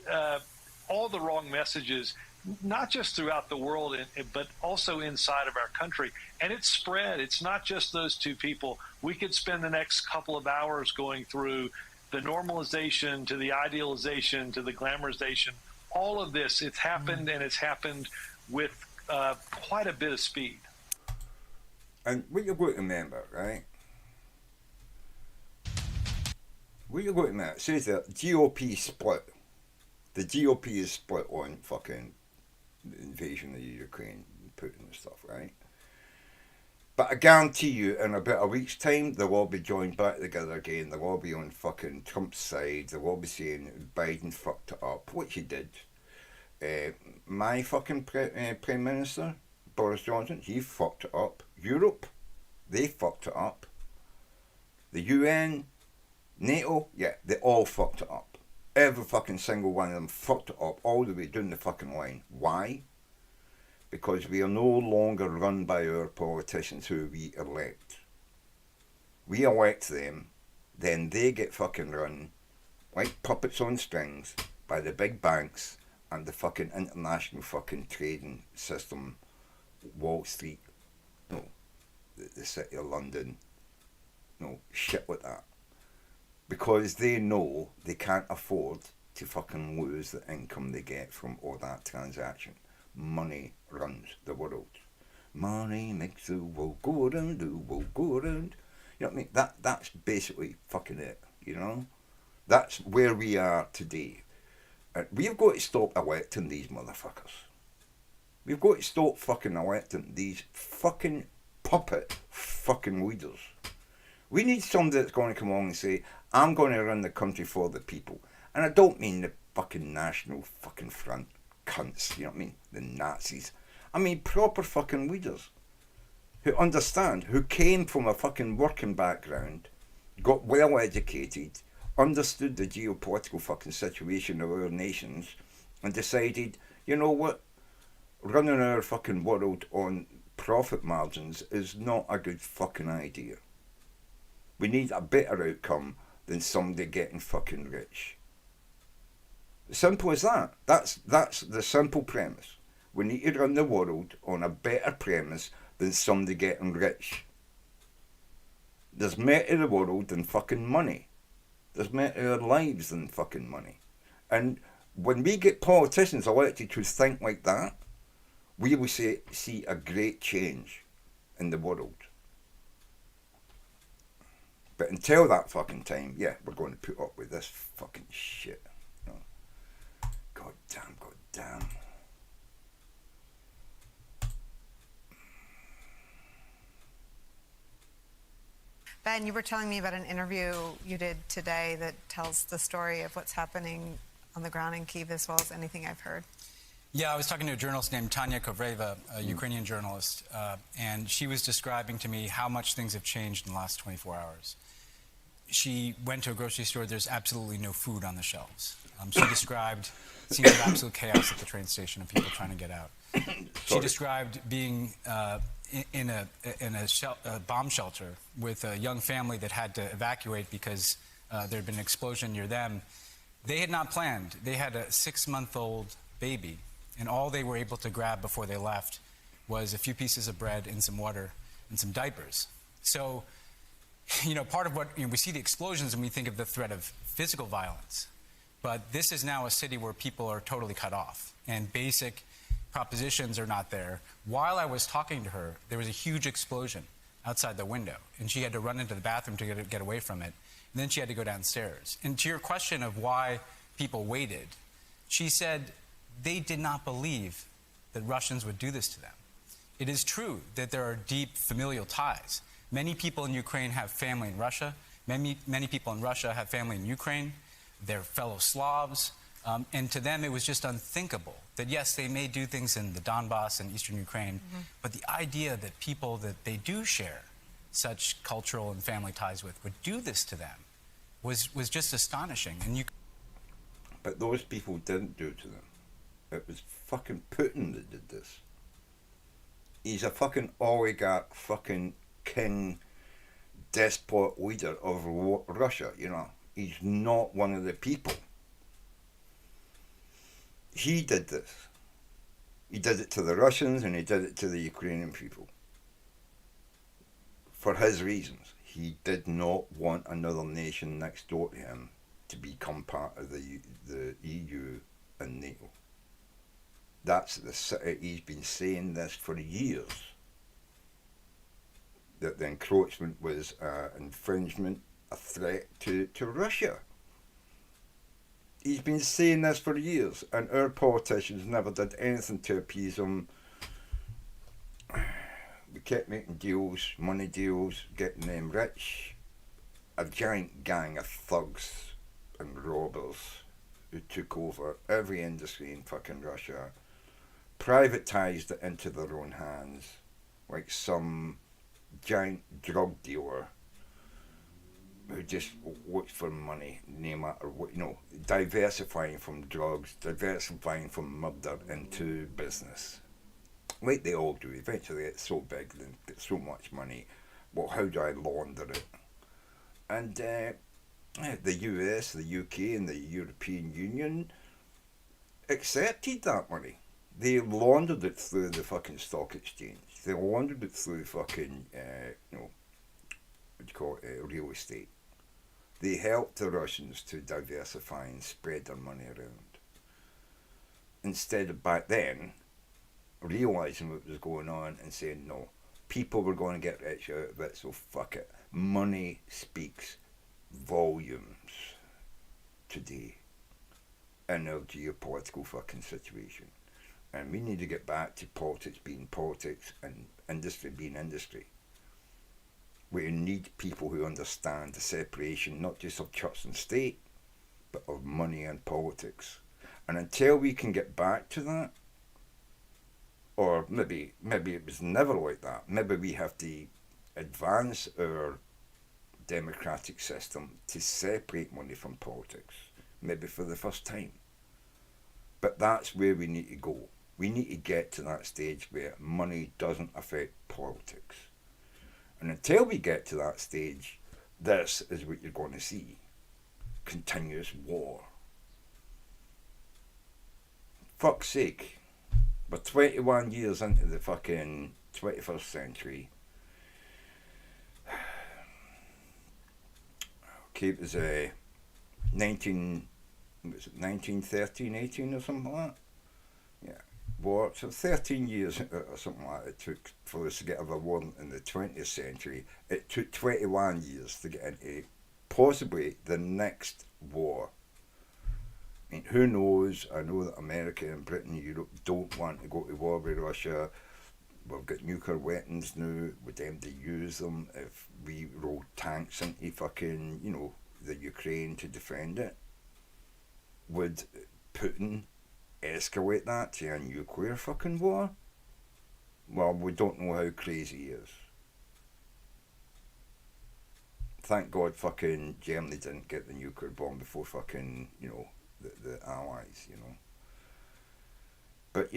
L: all the wrong messages, not just throughout the world, but also inside of our country. And it's spread. It's not just those two people. We could spend the next couple of hours going through the normalization to the idealization to the glamorization. All of this, it's happened, and it's happened with quite a bit of speed.
A: And what you've got to remember, right? What you've got to remember, it says that GOP split. The GOP is split on fucking the invasion of Ukraine, Putin and stuff, right? But I guarantee you, in about a week's time, they'll all be joined back together again. They'll all be on fucking Trump's side. They'll all be saying Biden fucked it up, which he did. My fucking Prime Minister, Boris Johnson, he fucked it up. Europe, they fucked it up. The UN, NATO, yeah, they all fucked it up. Every fucking single one of them fucked it up all the way down the fucking line. Why? Because we are no longer run by our politicians who we elect. We elect them, then they get fucking run like puppets on strings by the big banks and the fucking international fucking trading system, Wall Street, no, the City of London, no, shit like that. Because they know they can't afford to fucking lose the income they get from all that transaction. Money runs the world. Money makes the world go round, the world go round. You know what I mean? That's basically fucking it, you know? That's where we are today. And we've got to stop electing these motherfuckers. We've got to stop fucking electing these fucking puppet fucking leaders. We need somebody that's going to come along and say, I'm going to run the country for the people. And I don't mean the fucking National fucking Front cunts, you know what I mean? The Nazis. I mean proper fucking leaders who understand, who came from a fucking working background, got well educated, understood the geopolitical fucking situation of our nations, and decided, you know what, running our fucking world on profit margins is not a good fucking idea. We need a better outcome than somebody getting fucking rich. Simple as that. That's the simple premise. We need to run the world on a better premise than somebody getting rich. There's more to the world than fucking money. There's more to our lives than fucking money. And when we get politicians elected who think like that, we will see a great change in the world. But until that fucking time, yeah, we're going to put up with this fucking shit. You know? God damn.
M: Ben, you were telling me about an interview you did today that tells the story of what's happening on the ground in Kyiv as well as anything I've heard.
N: Yeah, I was talking to a journalist named Tanya Kovreva, a Ukrainian journalist, and she was describing to me how much things have changed in the last 24 hours. She went to a grocery store, there's absolutely no food on the shelves. She described scenes of absolute chaos at the train station of people trying to get out. She described being in a bomb shelter with a young family that had to evacuate because there had been an explosion near them. They had not planned. They had a 6-month-old baby, and all they were able to grab before they left was a few pieces of bread and some water and some diapers. So, you know, part of what, we see the explosions and we think of the threat of physical violence. But this is now a city where people are totally cut off and basic propositions are not there. While I was talking to her, there was a huge explosion outside the window, and she had to run into the bathroom to get away from it. And then she had to go downstairs. And to your question of why people waited, she said they did not believe that Russians would do this to them. It is true that there are deep familial ties. Many people in Ukraine have family in Russia. Many people in Russia have family in Ukraine. They're fellow Slavs. And to them, it was just unthinkable that, yes, they may do things in the Donbass and eastern Ukraine, but the idea that people that they do share such cultural and family ties with would do this to them was just astonishing. And
A: But those people didn't do it to them. It was fucking Putin that did this. He's a fucking oligarch, fucking king, despot leader of Russia, you know. He's not one of the people. He did this. He did it to the Russians and he did it to the Ukrainian people. For his reasons. He did not want another nation next door to him to become part of the EU and NATO. He's been saying this for years. that the encroachment was infringement, a threat to Russia. He's been saying this for years, and our politicians never did anything to appease him. We kept making deals, money deals, getting them rich. A giant gang of thugs and robbers who took over every industry in fucking Russia, privatised it into their own hands, like some giant drug dealer who just looks for money, no matter what, diversifying from drugs, diversifying from murder into business. Like they all do. Eventually it's so big, they get so much money. Well, how do I launder it? And the US, the UK and the European Union accepted that money. They laundered it through the fucking stock exchange. They laundered it through fucking, real estate. They helped the Russians to diversify and spread their money around. Instead of back then realising what was going on and saying, no, people were going to get rich out of it, so fuck it. Money speaks volumes today in our geopolitical fucking situation. And we need to get back to politics being politics and industry being industry. We need people who understand the separation not just of church and state, but of money and politics. And until we can get back to that, or maybe it was never like that, maybe we have to advance our democratic system to separate money from politics, maybe for the first time. But that's where we need to go. We need to get to that stage where money doesn't affect politics. And until we get to that stage, this is what you're going to see. Continuous war. Fuck's sake. We're 21 years into the fucking 21st century. Okay, it was 1913, 18 or something like that? Yeah. War. So 13 years or something like that it took for us to get over war in the 20th century. It took 21 years to get into possibly the next war. I mean, who knows? I know that America and Britain and Europe don't want to go to war with Russia. We've got nuclear weapons now. We're them to use them if we roll tanks into fucking, the Ukraine to defend it. Would Putin escalate that to a nuclear fucking war? Well, we don't know how crazy he is. Thank God fucking Germany didn't get the nuclear bomb before fucking, the Allies, But,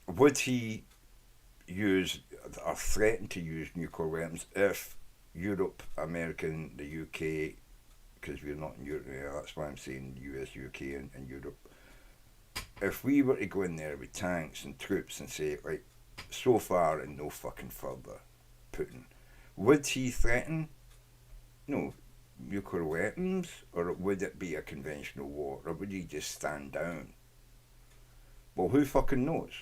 A: would he use or threaten to use nuclear weapons if Europe, America and the UK, because we're not in Europe, that's why I'm saying US, UK and Europe, if we were to go in there with tanks and troops and say, right, so far and no fucking further, Putin, would he threaten, nuclear weapons, or would it be a conventional war, or would he just stand down? Well, who fucking knows?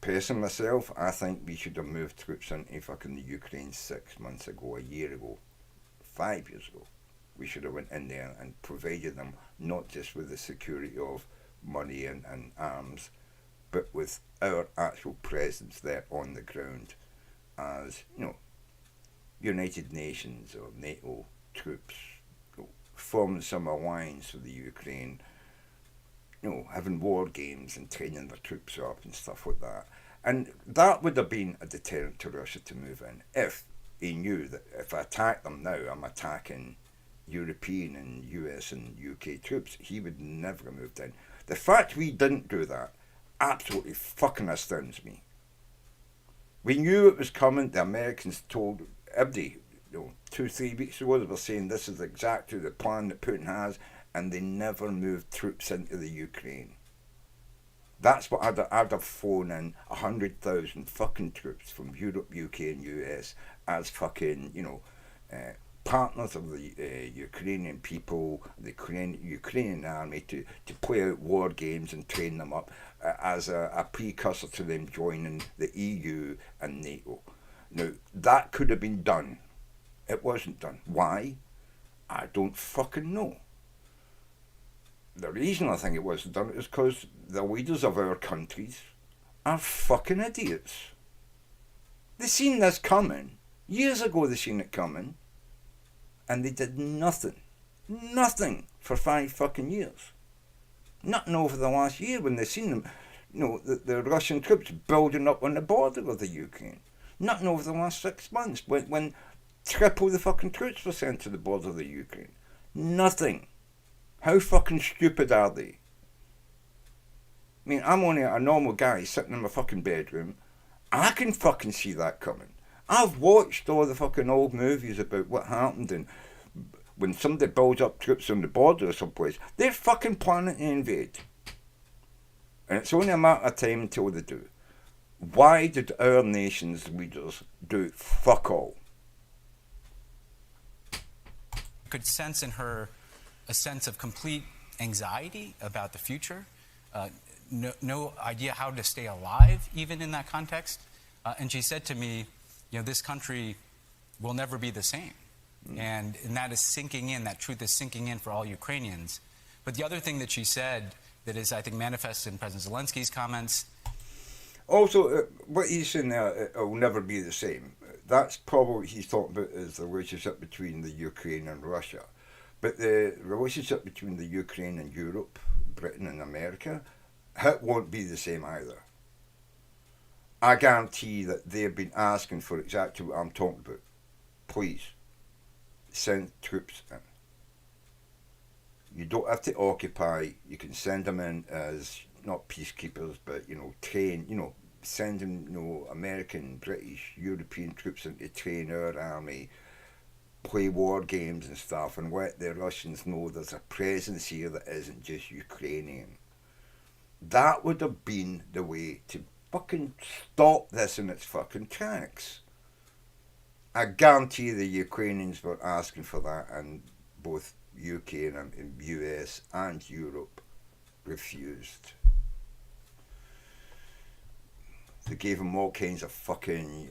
A: Personally, myself, I think we should have moved troops into fucking the Ukraine 6 months ago, a year ago, 5 years ago. We should have went in there and provided them not just with the security of money and arms, but with our actual presence there on the ground as, United Nations or NATO troops, forming some alliance with the Ukraine, having war games and training their troops up and stuff like that. And that would have been a deterrent to Russia to move in if he knew that if I attack them now, I'm attacking European and US and UK troops. He would never have moved in. The fact we didn't do that absolutely fucking astounds me. We knew it was coming. The Americans told everybody, 2-3 weeks ago, they were saying this is exactly the plan that Putin has, and they never moved troops into the Ukraine. That's what I'd have flown in 100,000 fucking troops from Europe, UK and US as fucking, partners of the Ukrainian people, the Ukrainian army to play out war games and train them up as a precursor to them joining the EU and NATO. Now, that could have been done. It wasn't done. Why? I don't fucking know. The reason I think it wasn't done is because the leaders of our countries are fucking idiots. They seen this coming. Years ago they seen it coming. And they did nothing. Nothing for 5 fucking years. Nothing over the last year when they seen them, the Russian troops building up on the border of the Ukraine. Nothing over the last 6 months when triple the fucking troops were sent to the border of the Ukraine. Nothing. How fucking stupid are they? I mean, I'm only a normal guy sitting in my fucking bedroom. I can fucking see that coming. I've watched all the fucking old movies about what happened and when somebody builds up troops on the border or someplace, they're fucking planning to invade. And it's only a matter of time until they do. Why did our nation's leaders do fuck all?
N: I could sense in her a sense of complete anxiety about the future, no idea how to stay alive even in that context. And she said to me, this country will never be the same. And that is sinking in, that truth is sinking in for all Ukrainians. But the other thing that she said that is, I think, manifested in President Zelensky's comments.
A: Also, what he's saying there, it will never be the same. That's probably what he's talking about is the relationship between the Ukraine and Russia. But the relationship between the Ukraine and Europe, Britain and America, it won't be the same either. I guarantee that they've been asking for exactly what I'm talking about. Please, send troops in. You don't have to occupy. You can send them in as, not peacekeepers, but, train, sending, American, British, European troops in to train our army, play war games and stuff, and let the Russians know there's a presence here that isn't just Ukrainian. That would have been the way to fucking stop this in its fucking tracks. I guarantee the Ukrainians were asking for that, and both UK and US and Europe refused. They gave them all kinds of fucking,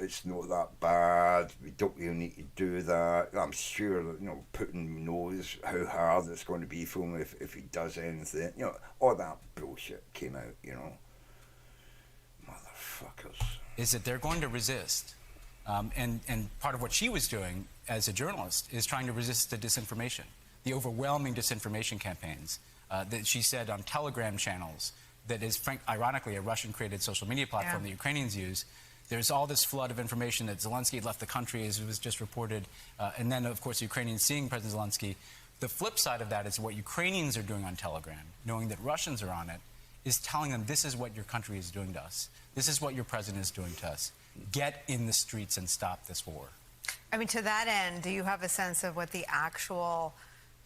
A: it's not that bad, we don't really need to do that. I'm sure that, Putin knows how hard it's going to be for him if he does anything. All that bullshit came out, Motherfuckers.
N: Is that they're going to resist. And part of what she was doing as a journalist is trying to resist the disinformation, the overwhelming disinformation campaigns that she said on Telegram channels that is, ironically, a Russian-created social media platform that Ukrainians use. There's all this flood of information that Zelensky had left the country, as it was just reported, and then, of course, Ukrainians seeing President Zelensky. The flip side of that is what Ukrainians are doing on Telegram, knowing that Russians are on it, is telling them this is what your country is doing to us. This is what your president is doing to us. Get in the streets and stop this war.
M: I mean, to that end, do you have a sense of what the actual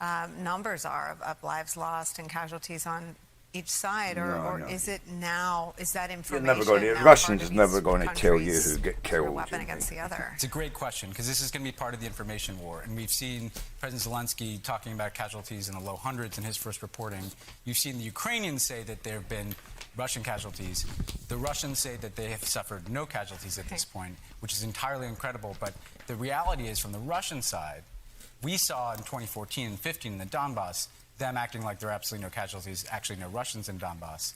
M: numbers are of lives lost and casualties on each side, or is it now? Is that information?
A: Russians is never going to tell you who get killed.
M: A weapon against the other.
N: It's a great question because this is going to be part of the information war, and we've seen President Zelensky talking about casualties in the low hundreds in his first reporting. You've seen the Ukrainians say that there have been Russian casualties. The Russians say that they have suffered no casualties at this point, which is entirely incredible. But the reality is, from the Russian side, we saw in 2014 and 15 in the Donbass, them acting like there are absolutely no casualties, actually no Russians in Donbass.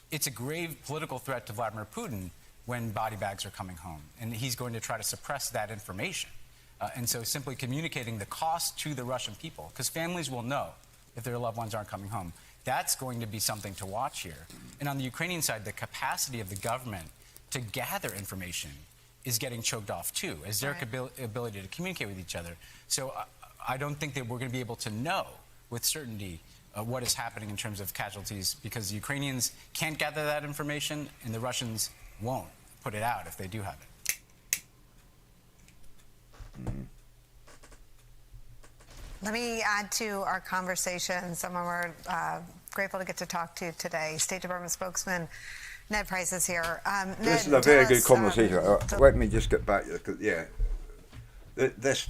N: It's a grave political threat to Vladimir Putin when body bags are coming home. And he's going to try to suppress that information. And so simply communicating the cost to the Russian people, because families will know if their loved ones aren't coming home. That's going to be something to watch here. And on the Ukrainian side, the capacity of the government to gather information is getting choked off too, as their ability to communicate with each other. So I don't think that we're going to be able to know with certainty what is happening in terms of casualties, because the Ukrainians can't gather that information and the Russians won't put it out if they do have it.
A: Mm-hmm.
M: Let me add to our conversation someone we're grateful to get to talk to today. State Department spokesman Ned Price is here.
A: This is a very good conversation. Let me just get back to the This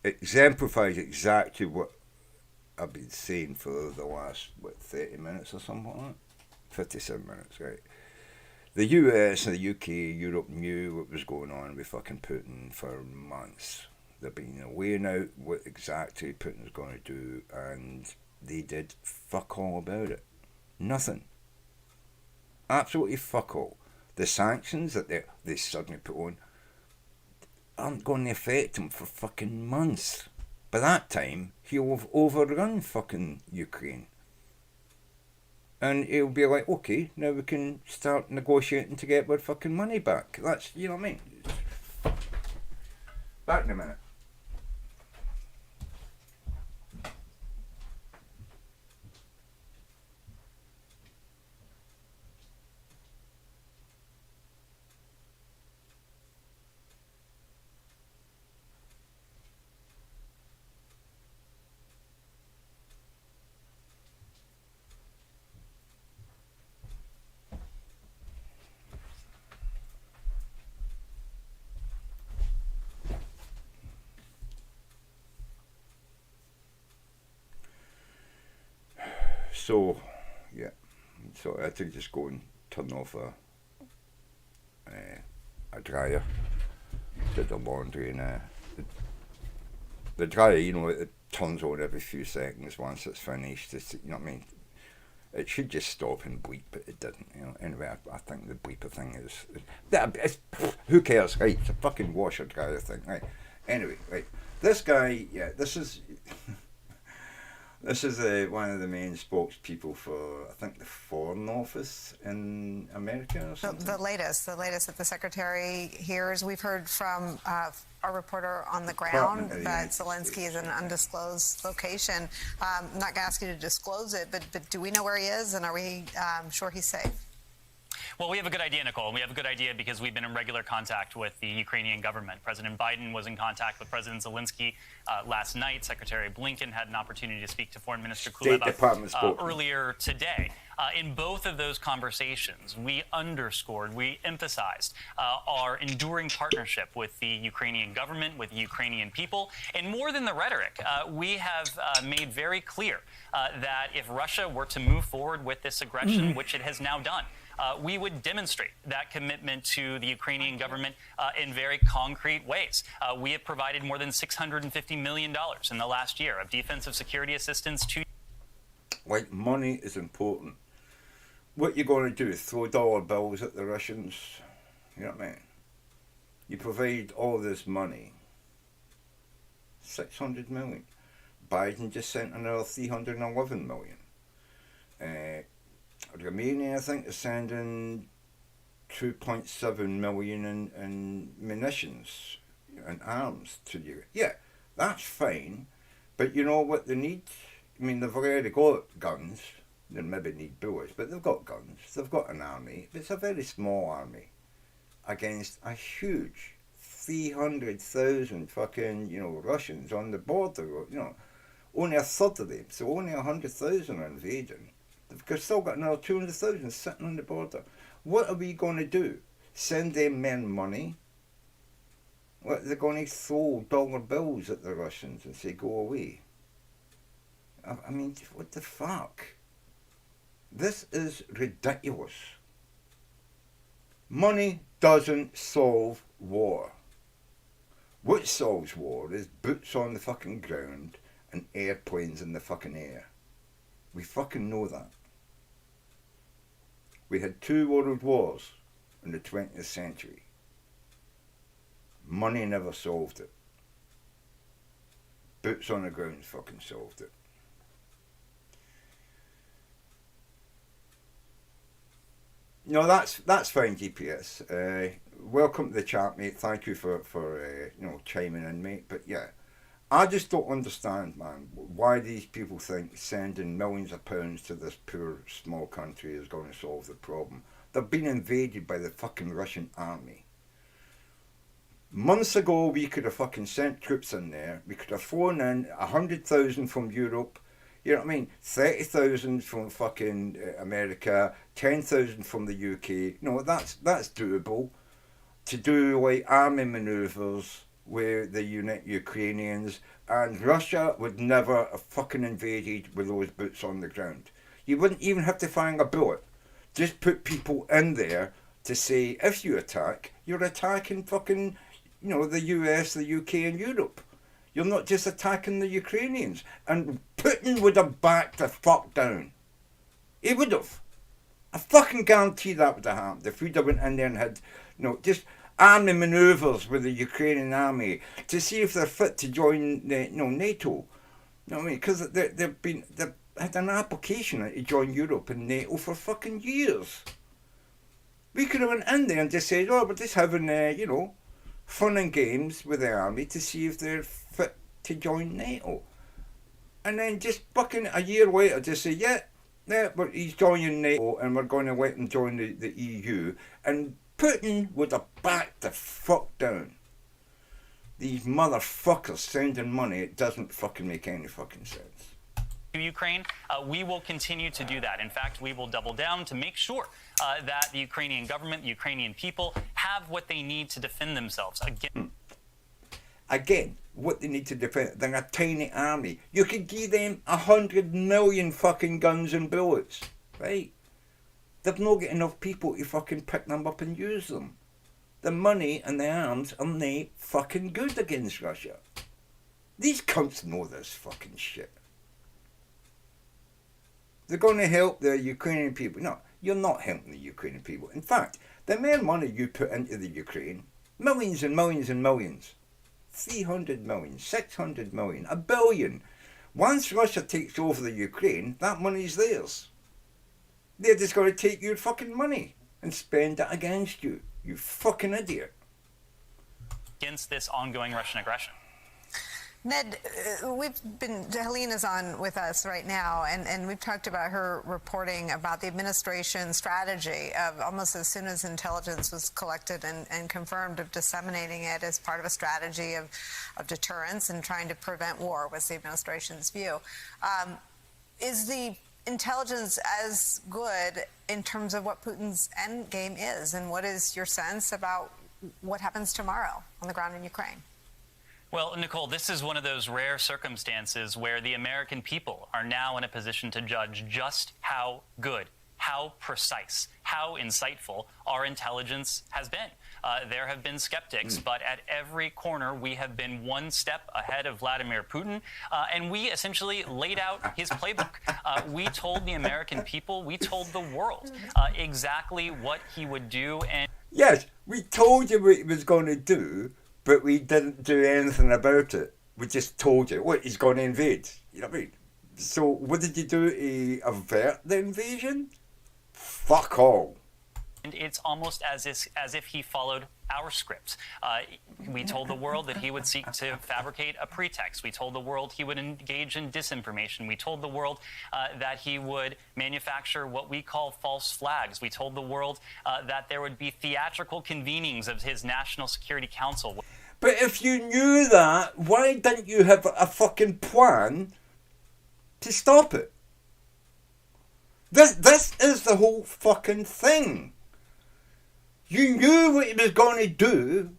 A: exemplifies exactly what I've been saying for the last, 30 minutes or something like that? 57 minutes, right? The US and the UK, Europe knew what was going on with fucking Putin for months. They've been weighing out what exactly Putin's going to do, and they did fuck all about it. Nothing. Absolutely fuck all. The sanctions that they suddenly put on aren't going to affect him for fucking months. By that time, he'll have overrun fucking Ukraine. And he'll be like, okay, now we can start negotiating to get our fucking money back. That's, you know what I mean? Back in a minute. So, yeah. So I had to just go and turn off a dryer. Did the laundry and the dryer, you know, it turns on every few seconds once it's finished. It's, you know what I mean? It should just stop and bleep, but it didn't. You know. Anyway, I think the bleeper thing is who cares, right? It's a fucking washer dryer thing, right? Anyway, right. This guy, yeah, this is one of the main spokespeople for, I think, the Foreign Office in America or something.
M: The latest that the Secretary hears. We've heard from our reporter on the ground that Zelensky is in an undisclosed location. I'm not going to ask you to disclose it, but do we know where he is, and are we sure he's safe?
O: Well, we have a good idea, Nicole. We have a good idea because we've been in regular contact with the Ukrainian government. President Biden was in contact with President Zelensky last night. Secretary Blinken had an opportunity to speak to Foreign Minister Kuleba earlier today. In both of those conversations, we emphasized our enduring partnership with the Ukrainian government, with the Ukrainian people. And more than the rhetoric, we have made very clear that if Russia were to move forward with this aggression, which it has now done, we would demonstrate that commitment to the Ukrainian government in very concrete ways. We have provided more than $650 million in the last year of defensive security assistance to...
A: Like, money is important. What you're going to do is throw dollar bills at the Russians. You know what I mean? You provide all this money. 600 million. Biden just sent another 311 million. Romania, I think, is sending 2.7 million in munitions and arms to you. Yeah, that's fine. But you know what they need? I mean, they've already got guns. They maybe need bullets, but they've got guns. They've got an army. It's a very small army against a huge 300,000 fucking, you know, Russians on the border. You know, only a third of them. So only 100,000 are invading. They've still got another 200,000 sitting on the border. What are we going to do? Send them men money? What, they're going to throw dollar bills at the Russians and say, go away? I mean, what the fuck? This is ridiculous. Money doesn't solve war. What solves war is boots on the fucking ground and airplanes in the fucking air. We fucking know that. We had 2 world wars in the 20th century. Money never solved it. Boots on the ground fucking solved it. No, that's fine, GPS. Welcome to the chat, mate. Thank you for you know, chiming in, mate. But yeah, I just don't understand, man, why these people think sending millions of pounds to this poor small country is going to solve the problem. They've been invaded by the fucking Russian army. Months ago, we could have fucking sent troops in there. We could have flown in 100,000 from Europe. You know what I mean? 30,000 from fucking America, 10,000 from the UK. No, that's doable. To do like army manoeuvres with the Ukrainians, and Russia would never have fucking invaded with those boots on the ground. You wouldn't even have to find a bullet. Just put people in there to say, if you attack, you're attacking fucking, the US, the UK and Europe. You're not just attacking the Ukrainians. And Putin would have backed the fuck down. He would have. I fucking guarantee that would have happened if we'd have went in there and had, just army manoeuvres with the Ukrainian army to see if they're fit to join NATO. You know what I mean? Because they've had an application to join Europe and NATO for fucking years. We could have went in there and just said, oh, we're just having, fun and games with the army to see if they're fit to join NATO. And then just fucking a year later just say, yeah, but he's joining NATO and we're going to let him join the EU. And Putin would have backed the fuck down. These motherfuckers sending money, it doesn't fucking make any fucking sense.
O: Ukraine, we will continue to do that. In fact, we will double down to make sure that the Ukrainian government, the Ukrainian people have what they need to defend themselves
A: Again, what they need to defend, they're a tiny army. You could give them 100 million fucking guns and bullets, right? They've not got enough people to fucking pick them up and use them. The money and the arms are not fucking good against Russia. These cunts know this fucking shit. They're going to help the Ukrainian people. No, you're not helping the Ukrainian people. In fact, the more money you put into the Ukraine, millions and millions and millions, 300 million, 600 million, a billion. Once Russia takes over the Ukraine, that money's theirs. They're just going to take your fucking money and spend it against you. You fucking idiot.
O: Against this ongoing Russian aggression.
M: Ned, Helena's on with us right now, and we've talked about her reporting about the administration's strategy of almost as soon as intelligence was collected and confirmed of disseminating it as part of a strategy of deterrence and trying to prevent war was the administration's view. Is the intelligence as good in terms of what Putin's end game is, and what is your sense about what happens tomorrow on the ground in Ukraine?
O: Well, Nicole, this is one of those rare circumstances where the American people are now in a position to judge just how good, how precise, how insightful our intelligence has been. There have been skeptics, but at every corner we have been one step ahead of Vladimir Putin, and we essentially laid out his playbook. We told the American people, we told the world exactly what he would do. And
A: yes, we told you what he was going to do, but we didn't do anything about it. We just told you, what, he's going to invade. You know what I mean? So what did you do to avert the invasion? Fuck all.
O: And it's almost as if he followed our script. We told the world that he would seek to fabricate a pretext. We told the world he would engage in disinformation. We told the world that he would manufacture what we call false flags. We told the world that there would be theatrical convenings of his National Security Council.
A: But if you knew that, why didn't you have a fucking plan to stop it? This is the whole fucking thing. You knew what he was going to do.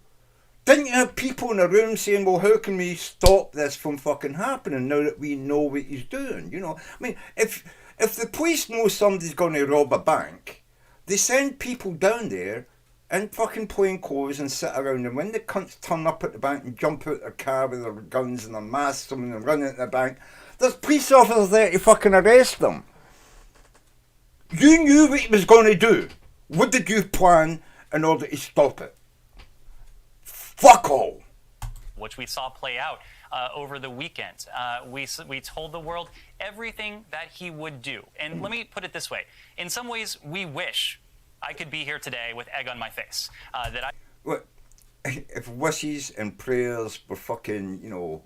A: Didn't you have people in the room saying, well, how can we stop this from fucking happening now that we know what he's doing? You know, I mean, if the police know somebody's going to rob a bank, they send people down there in fucking plain clothes and sit around, and when the cunts turn up at the bank and jump out their car with their guns and their masks and run into the bank, there's police officers there to fucking arrest them. You knew what he was going to do. What did you plan in order to stop it? Fuck all.
O: Which we saw play out over the weekend. We told the world everything that he would do. And let me put it this way. In some ways, we wish I could be here today with egg on my face.
A: Look, if wishes and prayers were fucking, you know,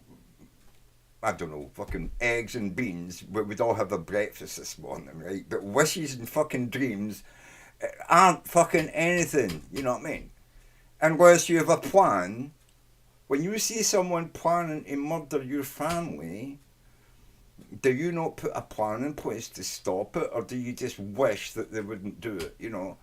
A: I don't know, fucking eggs and beans, we'd all have a breakfast this morning, right? But wishes and fucking dreams aren't fucking anything, you know what I mean? Unless you have a plan. When you see someone planning to murder your family, do you not put a plan in place to stop it, or do you just wish that they wouldn't do it, you know?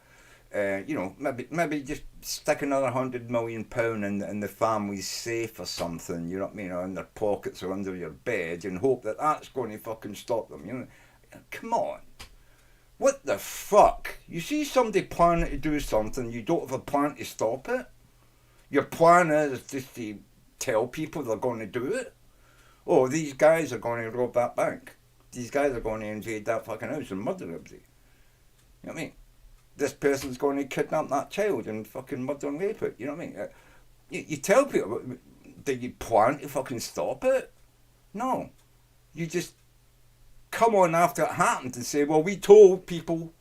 A: You know, maybe just stick another £100 million in the family's safe or something, you know what I mean, or in their pockets or under your bed, and hope that that's going to fucking stop them, you know. Come on. What the fuck? You see somebody planning to do something, you don't have a plan to stop it? Your plan is just to tell people they're going to do it? Oh, these guys are going to rob that bank. These guys are going to invade that fucking house and murder everybody. You know what I mean? This person's going to kidnap that child and fucking murder and rape it. You know what I mean? You tell people, did you plan to fucking stop it? No. You just come on after it happened and say, well, we told people,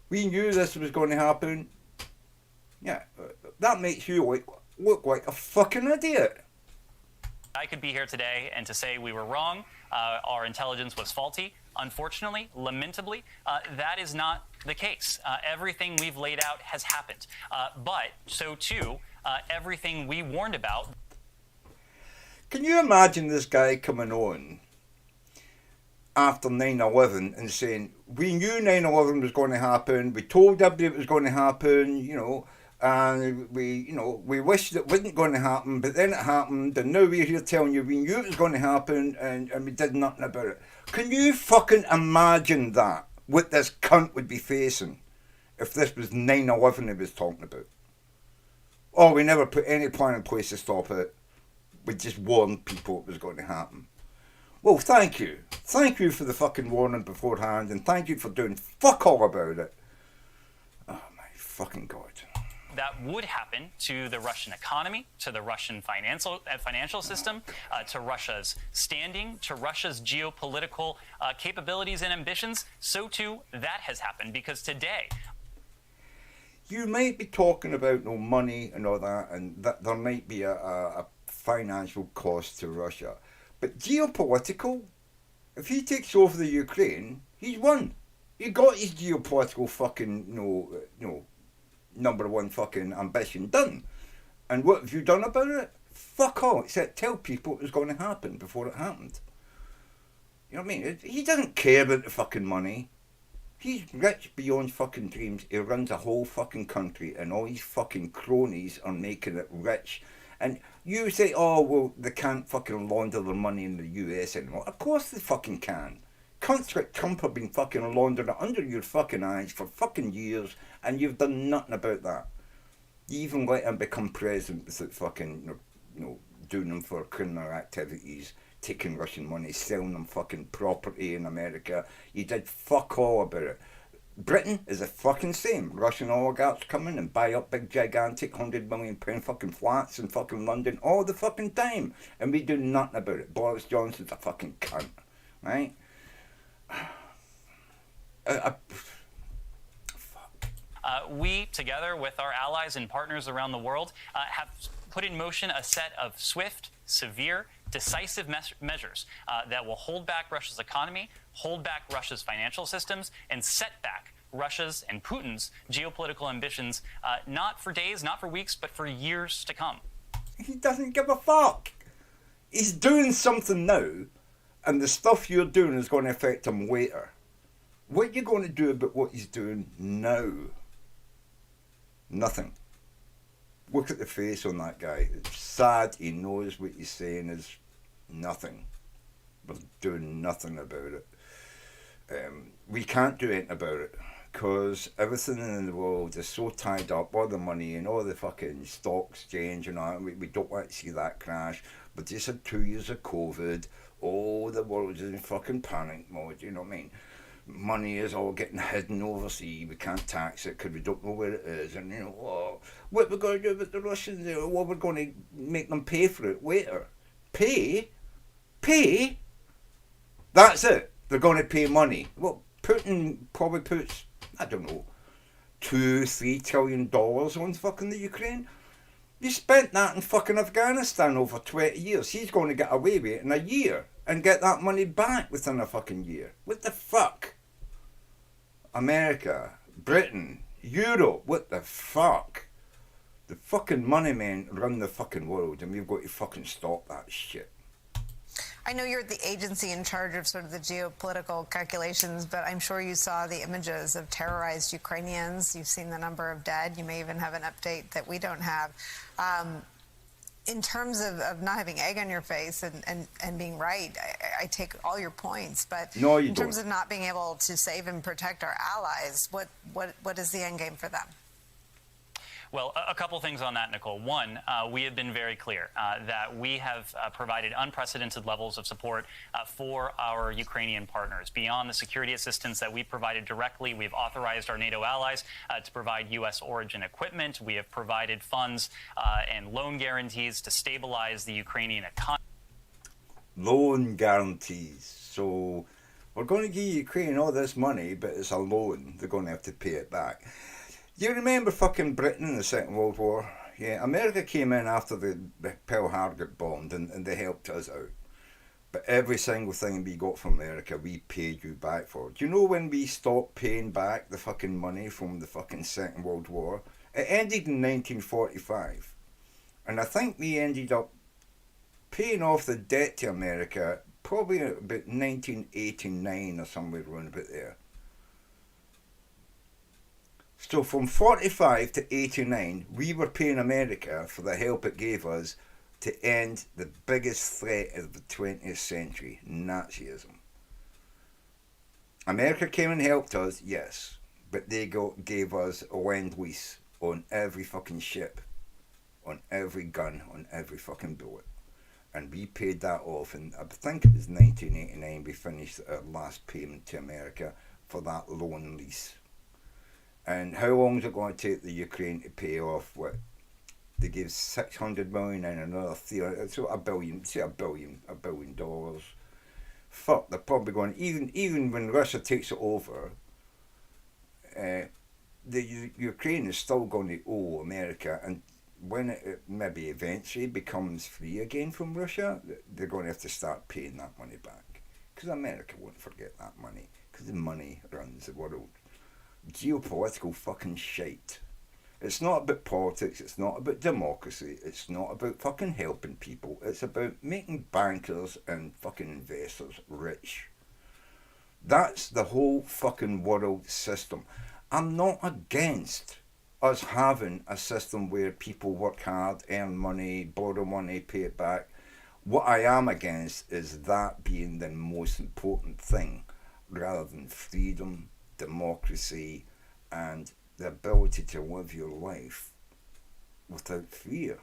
A: we knew this was going to happen. Yeah, that makes you look like a fucking idiot.
O: I could be here today and to say we were wrong, our intelligence was faulty. Unfortunately, lamentably, that is not the case. Everything we've laid out has happened. But so too, everything we warned about.
A: Can you imagine this guy coming on after 9/11 and saying, we knew 9/11 was going to happen, we told everybody it was going to happen, you know, and we wished it wasn't going to happen, but then it happened, and now we're here telling you we knew it was going to happen, and we did nothing about it. Can you fucking imagine that? What this cunt would be facing if this was 9/11 he was talking about? Oh, we never put any plan in place to stop it. We just warned people it was going to happen. Well, thank you. Thank you for the fucking warning beforehand, and thank you for doing fuck all about it. Oh my fucking God.
O: That would happen to the Russian economy, to the Russian financial system, to Russia's standing, to Russia's geopolitical capabilities and ambitions. So too, that has happened because today...
A: You might be talking about no money and all that, and that there might be a financial cost to Russia. But geopolitical, if he takes over the Ukraine, he's won. He got his geopolitical fucking, number one fucking ambition done. And what have you done about it? Fuck all, except tell people it was going to happen before it happened. You know what I mean? He doesn't care about the fucking money. He's rich beyond fucking dreams. He runs a whole fucking country, and all his fucking cronies are making it rich. And you say, oh, well, they can't fucking launder their money in the US anymore. Of course they fucking can. Cunts like Trump have been fucking laundering it under your fucking eyes for fucking years, and you've done nothing about that. You even let him become president without fucking, doing them for criminal activities, taking Russian money, selling them fucking property in America. You did fuck all about it. Britain is the fucking same. Russian oligarchs come in and buy up big, gigantic £100 million fucking flats in fucking London all the fucking time, and we do nothing about it. Boris Johnson's a fucking cunt, right?
O: We, together with our allies and partners around the world, have put in motion a set of swift, severe, decisive measures that will hold back Russia's economy, hold back Russia's financial systems, and set back Russia's and Putin's geopolitical ambitions, not for days, not for weeks, but for years to come.
A: He doesn't give a fuck. He's doing something now, and the stuff you're doing is going to affect him later. What are you going to do about what he's doing now? Nothing. Look at the face on that guy. It's sad. He knows what he's saying is nothing. We're doing nothing about it. We can't do anything about it because everything in the world is so tied up, all the money and all the fucking stock exchange and all. We don't want to see that crash. But just had 2 years of COVID. Oh, the world is in fucking panic mode, you know what I mean? Money is all getting hidden overseas. We can't tax it because we don't know where it is. And, what we're going to do with the Russians? Well, we're going to make them pay for it later. Pay? Pay? That's it. They're going to pay money. Well, Putin probably puts, I don't know, $2-3 trillion on fucking the Ukraine. You spent that in fucking Afghanistan over 20 years. He's going to get away with it in a year and get that money back within a fucking year. What the fuck? America, Britain, Europe, what the fuck? The fucking money men run the fucking world, and we've got to fucking stop that shit.
M: I know you're the agency in charge of sort of the geopolitical calculations, but I'm sure you saw the images of terrorized Ukrainians. You've seen the number of dead. You may even have an update that we don't have. In terms of not having egg on your face and being right, I take all your points. But
A: no, you
M: in terms
A: don't.
M: of not being able to save and protect our allies, what is the end game for them?
O: Well, a couple things on that, Nicole. One, we have been very clear that we have provided unprecedented levels of support for our Ukrainian partners. Beyond the security assistance that we provided directly, we've authorized our NATO allies to provide U.S. origin equipment. We have provided funds and loan guarantees to stabilize the Ukrainian economy.
A: Loan guarantees. So we're going to give Ukraine all this money, but it's a loan. They're going to have to pay it back. You remember fucking Britain in the Second World War? Yeah, America came in after the Pearl Harbor got bombed and they helped us out. But every single thing we got from America, we paid you back for. Do you know when we stopped paying back the fucking money from the fucking Second World War? It ended in 1945. And I think we ended up paying off the debt to America probably about 1989 or somewhere around about there. So from 45 to 89, we were paying America for the help it gave us to end the biggest threat of the 20th century, Nazism. America came and helped us, yes, but they gave us a Lend-Lease on every fucking ship, on every gun, on every fucking bullet. And we paid that off, and I think it was 1989 we finished our last payment to America for that loan lease. And how long is it going to take the Ukraine to pay off what they gave 600 million and another 300, so a billion dollars. Fuck, they're probably going, even when Russia takes it over, the Ukraine is still going to owe America, and when it maybe eventually becomes free again from Russia, they're going to have to start paying that money back. Because America won't forget that money, because the money runs the world. Geopolitical fucking shite. It's not about politics, it's not about democracy, it's not about fucking helping people, it's about making bankers and fucking investors rich. That's the whole fucking world system. I'm not against us having a system where people work hard, earn money, borrow money, pay it back. What I am against is that being the most important thing, rather than freedom, democracy, and the ability to live your life without fear.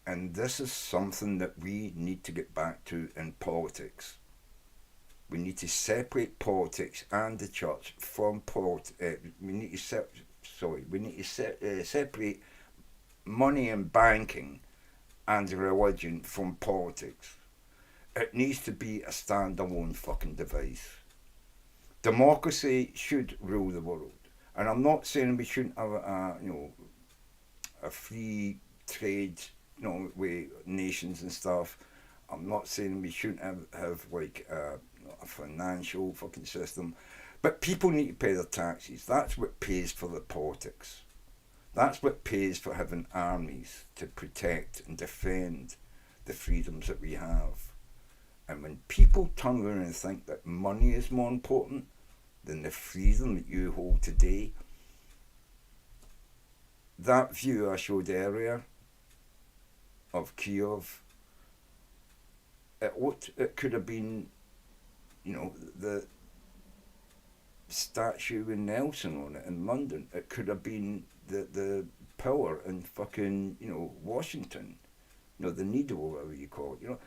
A: And this is something that we need to get back to in politics. We need to separate politics and the church from we need to separate money and banking and religion from politics. It needs to be a standalone fucking device. Democracy should rule the world, and I'm not saying we shouldn't have a free trade, with nations and stuff. I'm not saying we shouldn't have like a financial fucking system, but people need to pay their taxes. That's what pays for the politics. That's what pays for having armies to protect and defend the freedoms that we have. And when people turn around and think that money is more important than the freedom that you hold today, that view I showed earlier of Kiev, it could have been, the statue with Nelson on it in London. It could have been the power in fucking, Washington. The needle, whatever you call it.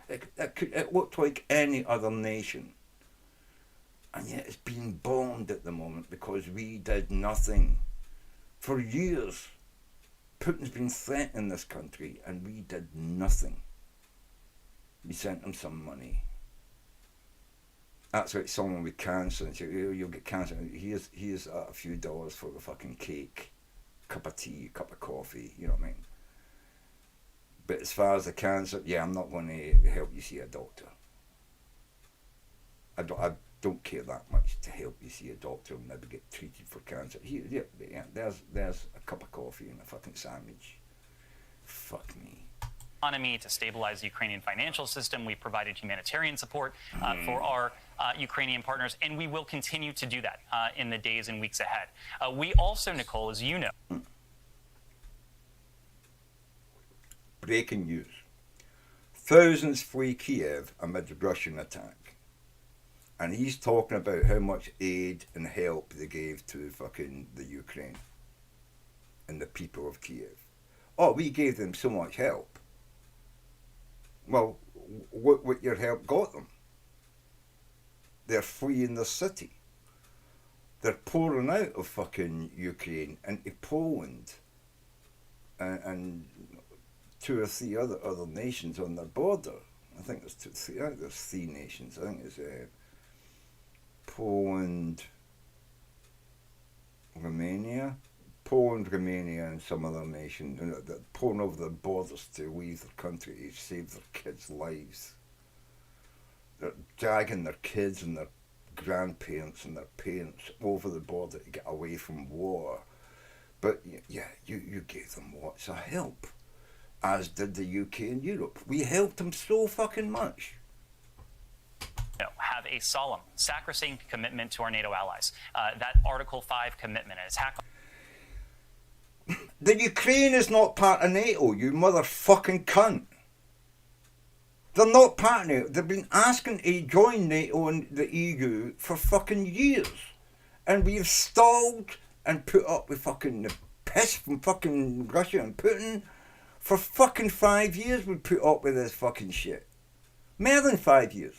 A: It looked like any other nation. And yet it's being bombed at the moment because we did nothing. For years, Putin's been threatening this country and we did nothing. We sent him some money. That's like someone with cancer and say, you'll get cancer. Here's a few dollars for the fucking cake, cup of tea, cup of coffee, you know what I mean? But as far as the cancer, I'm not going to help you see a doctor. I don't care that much to help you see a doctor and maybe get treated for cancer. There's a cup of coffee and a fucking sandwich. Fuck me.
O: economy, to stabilize the Ukrainian financial system. We've provided humanitarian support for our Ukrainian partners, and we will continue to do that in the days and weeks ahead. We also, Nicole, as you know...
A: Breaking news. Thousands flee Kiev amid Russian attack. And he's talking about how much aid and help they gave to fucking the Ukraine and the people of Kiev. Oh, we gave them so much help. Well, what your help got them? They're fleeing the city. They're pouring out of fucking Ukraine into Poland and 2 or 3 other nations on their border. I think there's 3 nations. I think it's Poland, Romania, and some other nation. They're pouring over their borders to leave their country to save their kids' lives. They're dragging their kids and their grandparents and their parents over the border to get away from war. But yeah, you gave them lots of help, as did the UK and Europe. We helped them so fucking much.
O: Have a solemn, sacrosanct commitment to our NATO allies. That Article 5 commitment, an attack...
A: The Ukraine is not part of NATO, you motherfucking cunt. They're not part of NATO. They've been asking to join NATO and the EU for fucking years. And we've stalled and put up with fucking the piss from fucking Russia and Putin. For fucking 5 years we put up with this fucking shit. More than 5 years.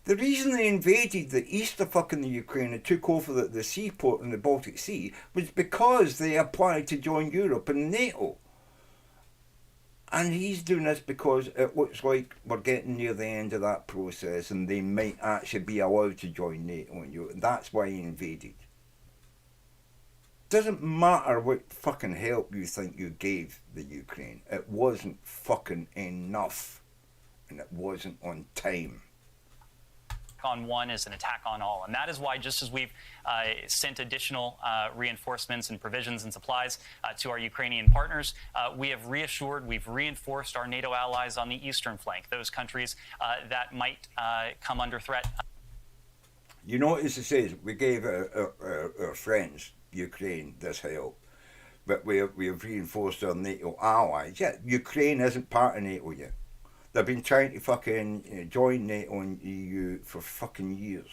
A: The reason they invaded the east of fucking the Ukraine and took over the seaport in the Baltic Sea was because they applied to join Europe and NATO. And he's doing this because it looks like we're getting near the end of that process and they might actually be allowed to join NATO and Europe. And that's why he invaded. Doesn't matter what fucking help you think you gave the Ukraine. It wasn't fucking enough. And it wasn't on time.
O: On one is an attack on all. And that is why, just as we've sent additional reinforcements and provisions and supplies to our Ukrainian partners, we have reassured, we've reinforced our NATO allies on the eastern flank, those countries that might come under threat.
A: You notice it says we gave our friends, Ukraine, this help, but we have reinforced our NATO allies. Yeah, Ukraine isn't part of NATO yet. They've been trying to fucking join NATO and EU for fucking years.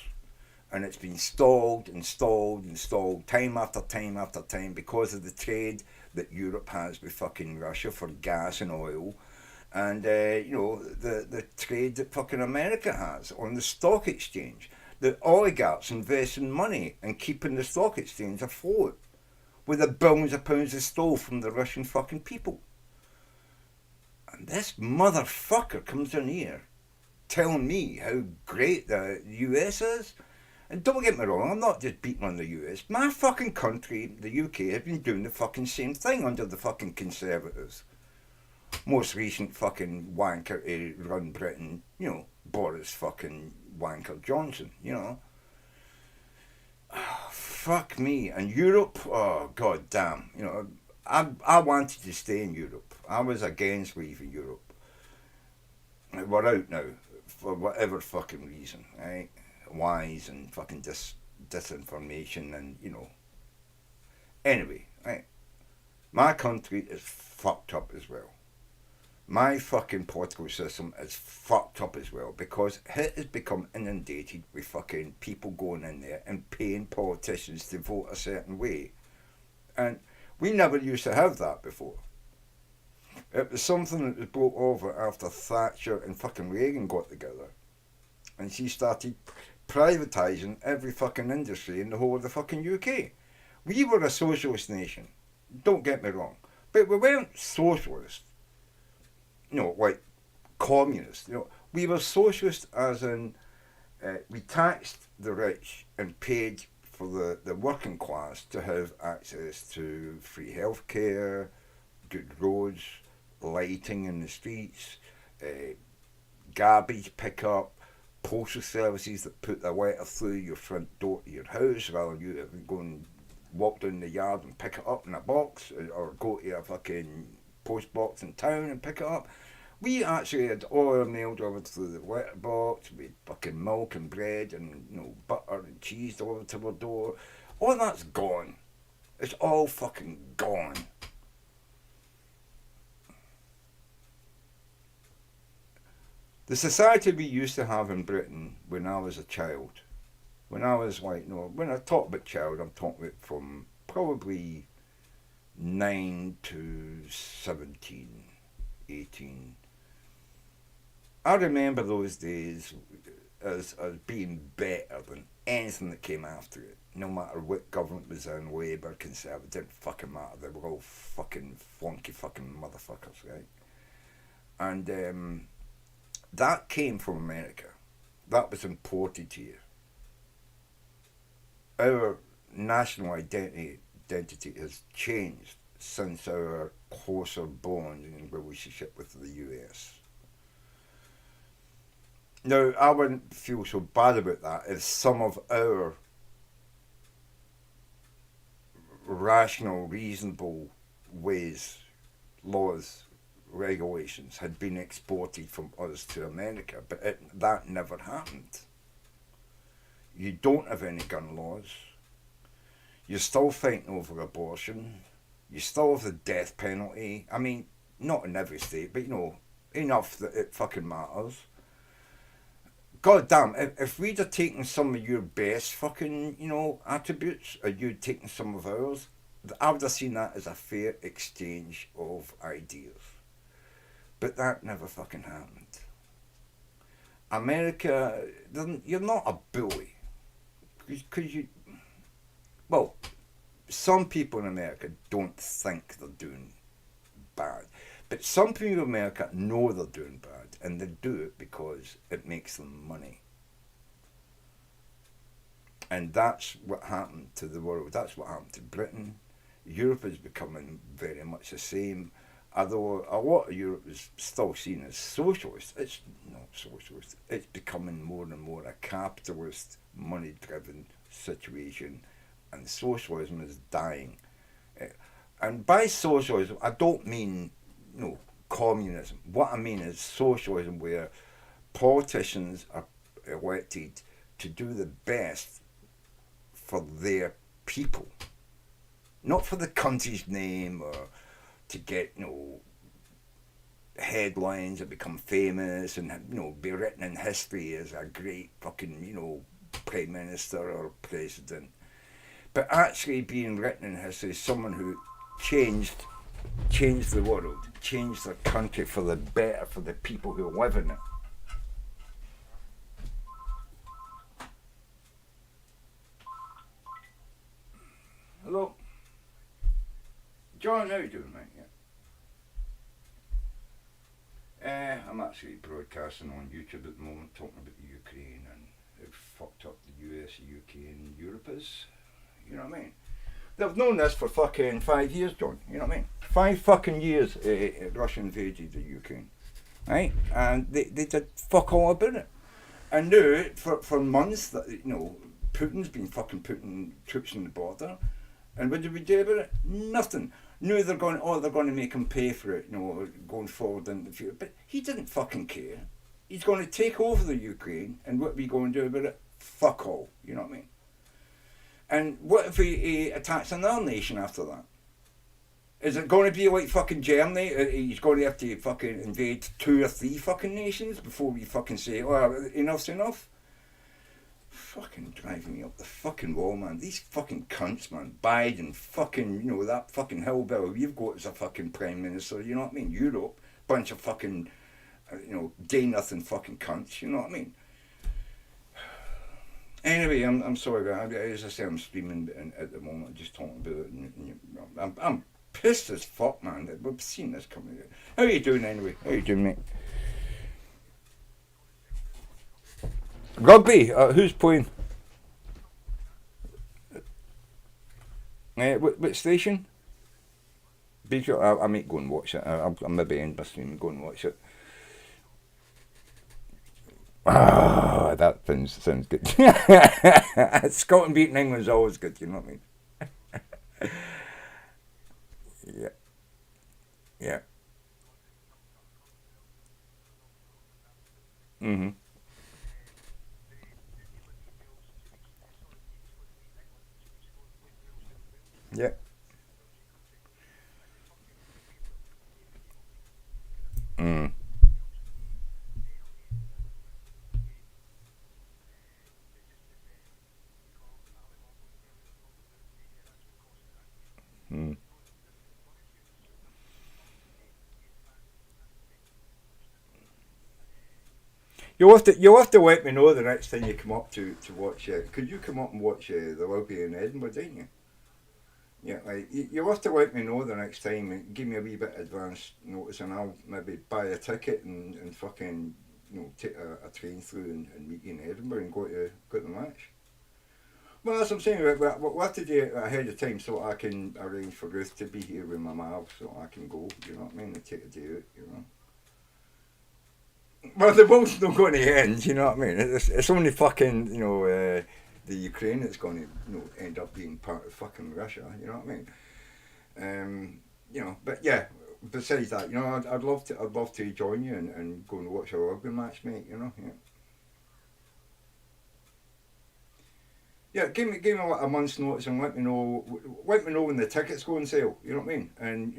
A: And it's been stalled and stalled and stalled time after time after time because of the trade that Europe has with fucking Russia for gas and oil. And, the trade that fucking America has on the stock exchange. The oligarchs investing money and keeping the stock exchange afloat with the billions of pounds they stole from the Russian fucking people. And this motherfucker comes in here telling me how great the US is. And don't get me wrong, I'm not just beating on the US. My fucking country, the UK, has been doing the fucking same thing under the fucking Conservatives. Most recent fucking wanker to run Britain, Boris fucking wanker Johnson, fuck me. And Europe, oh god damn, I wanted to stay in Europe. I was against leaving Europe. We're out now, for whatever fucking reason, right? Lies and fucking disinformation and, Anyway, right? My country is fucked up as well. My fucking political system is fucked up as well because it has become inundated with fucking people going in there and paying politicians to vote a certain way. And we never used to have that before. It was something that was brought over after Thatcher and fucking Reagan got together. And she started privatising every fucking industry in the whole of the fucking UK. We were a socialist nation. Don't get me wrong. But we weren't socialist. Like communist. We were socialist as in we taxed the rich and paid for the working class to have access to free healthcare, good roads, lighting in the streets, garbage pickup, postal services that put the letter through your front door to your house rather than you go and walk down the yard and pick it up in a box or go to a fucking post box in town and pick it up. We actually had oil mailed over to the letterbox. We had fucking milk and bread and, you know, butter and cheese delivered to our door. All that's gone. It's all fucking gone. The society we used to have in Britain when I was a child, when I was like, no, when I talk about child, I'm talking about from probably 9 to 17, 18. I remember those days as being better than anything that came after it. No matter what government was in, Labour, Conservative, didn't fucking matter. They were all fucking flunky fucking motherfuckers, right? And that came from America. That was imported here. Our national identity has changed since our closer bond in relationship with the US. Now, I wouldn't feel so bad about that if some of our rational, reasonable ways, laws, regulations had been exported from us to America, but that never happened. You don't have any gun laws. You're still fighting over abortion. You still have the death penalty. I mean, not in every state, but you know, enough that it fucking matters. God damn, if we'd have taken some of your best fucking, you know, attributes, or you'd taken some of ours, I would have seen that as a fair exchange of ideas. But that never fucking happened. America, you're not a bully. Because you, well, some people in America don't think they're doing bad. But some people in America know they're doing bad, and they do it because it makes them money. And that's what happened to the world. That's what happened to Britain. Europe is becoming very much the same. Although a lot of Europe is still seen as socialist, it's not socialist. It's becoming more and more a capitalist, money-driven situation, and socialism is dying. And by socialism, I don't mean, you know, communism. What I mean is socialism where politicians are elected to do the best for their people, not for the country's name or to get, you know, headlines and become famous and, you know, be written in history as a great fucking, you know, prime minister or president. But actually being written in history as someone who changed the world, changed the country for the better for the people who live in it. Hello? John, how you doing, mate? Yeah. I'm actually broadcasting on YouTube at the moment, talking about the Ukraine and how fucked up the US, UK and Europe is. You know what I mean? They've known this for fucking 5 years, John. You know what I mean? 5 fucking years Russia invaded the Ukraine. Right? And they did fuck all about it. And now, for months, that, you know, Putin's been fucking putting troops on the border. And what did we do about it? Nothing. No, they're going to make him pay for it, you know, going forward in the future. But he didn't fucking care. He's going to take over the Ukraine, and what are we going to do about it? Fuck all. You know what I mean? And what if he attacks another nation after that? Is it going to be like fucking Germany? He's going to have to fucking invade 2 or 3 fucking nations before we fucking say, oh, enough's enough? Fucking driving me up the fucking wall, man. These fucking cunts, man. Biden, fucking, you know, that fucking hillbilly we've got as a fucking prime minister, you know what I mean? Europe, bunch of fucking, you know, day nothing fucking cunts, you know what I mean? Anyway, I'm sorry, as I say, I'm streaming at the moment, just talking about it. And I'm pissed as fuck, man. We've seen this coming. How you doing anyway? How you doing, mate? Rugby, who's playing? What station? I might go and watch it. I'll maybe end my stream and go and watch it. Ah, that sounds good. Scotland beating England's always good, you know what I mean? Yeah. Mm-hmm. Yeah. Mm. Mm. You'll have to let me know the next time you come up to watch. Could you come up and watch the rugby in Edinburgh, didn't you? Yeah, like you'll have to let me know the next time and give me a wee bit advance notice, and I'll maybe buy a ticket and fucking take a train through and meet you in Edinburgh and go to the match. Well, that's what I'm saying. We'll have to do it ahead of time so I can arrange for Ruth to be here with my mouth so I can go. You know what I mean? And take a day out. You know. Well, the world's not going to end. You know what I mean? It's only fucking the Ukraine that's going to end up being part of fucking Russia. You know what I mean? But yeah. Besides that, I'd love to join you and go and watch a rugby match, mate. You know, yeah. Yeah, give me a month's notice and let me know when the tickets go on sale. You know what I mean? And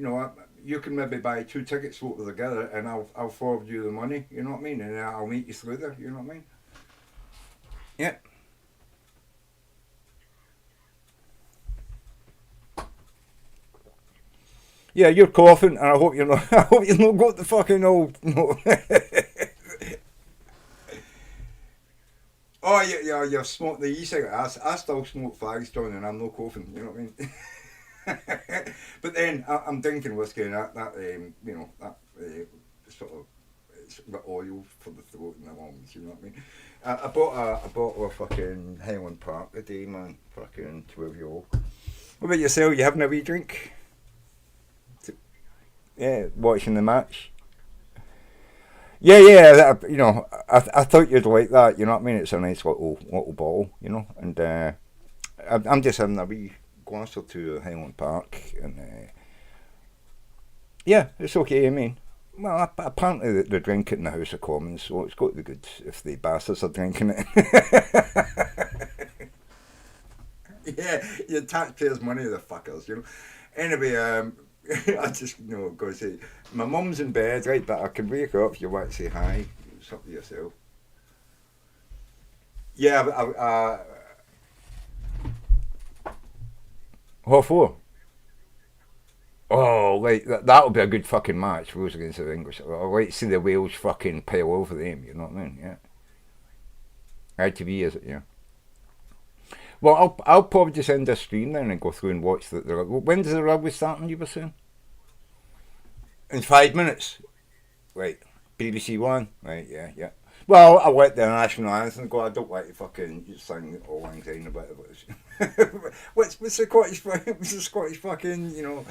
A: you can maybe buy 2 tickets together, and I'll forward you the money. You know what I mean? And I'll meet you through there. You know what I mean? Yeah. Yeah, you're coughing, and I hope you're not. I hope you've not got the fucking old. No. Oh, yeah, you've smoked the e-cigarette. I still smoke fags, John, and I'm no coughing. You know what I mean? But then I'm drinking whiskey, and that sort of it's got oil for the throat and the lungs. You know what I mean? I bought a bottle of fucking Highland Park today, man. Fucking 12-year-old. What about yourself? You having a wee drink? Yeah, watching the match. Yeah. I thought you'd like that. You know what I mean? It's a nice little bottle, and I'm just having a wee glass or two of Highland Park, and yeah, it's okay. I mean, well, apparently they drink it in the House of Commons, so it's got to be good if the bastards are drinking it. Yeah, your taxpayers' money, the fuckers. Anyway, I just got to say, my mum's in bed, right? But I can wake her up if you want to say hi. It's up to yourself. Yeah, but what for? Oh, like that'll be a good fucking match. Wales against the English. I'd like to see the Wales fucking pile over them. You know what I mean? Yeah. ITV, is it? Yeah. Well, I'll probably just end this stream then and go through and watch the. When does the rugby start? You were saying? In 5 minutes. Right. BBC One. Right. Yeah. Well, I let the national anthem go. I don't like to fucking sing all lang syne about it. What's the Scottish? What's the Scottish fucking? Yeah,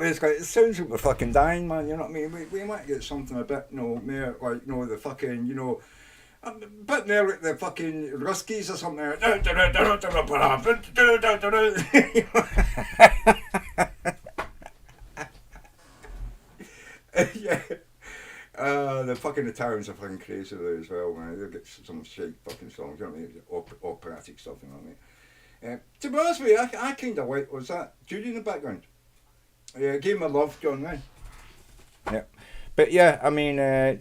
A: it's like, it sounds like we're fucking dying, man. You know what I mean? We might get something a bit, more like, the fucking, a bit more like the fucking Ruskies or something. Yeah. The fucking Italians are fucking crazy there as well, man. They get some shit fucking songs, you know what I mean? Operatic stuff, you know what I mean? To be honest with you, I kind of like, was that Judy in the background? Yeah, Game of Love, John, man. Yeah. But yeah, I mean, I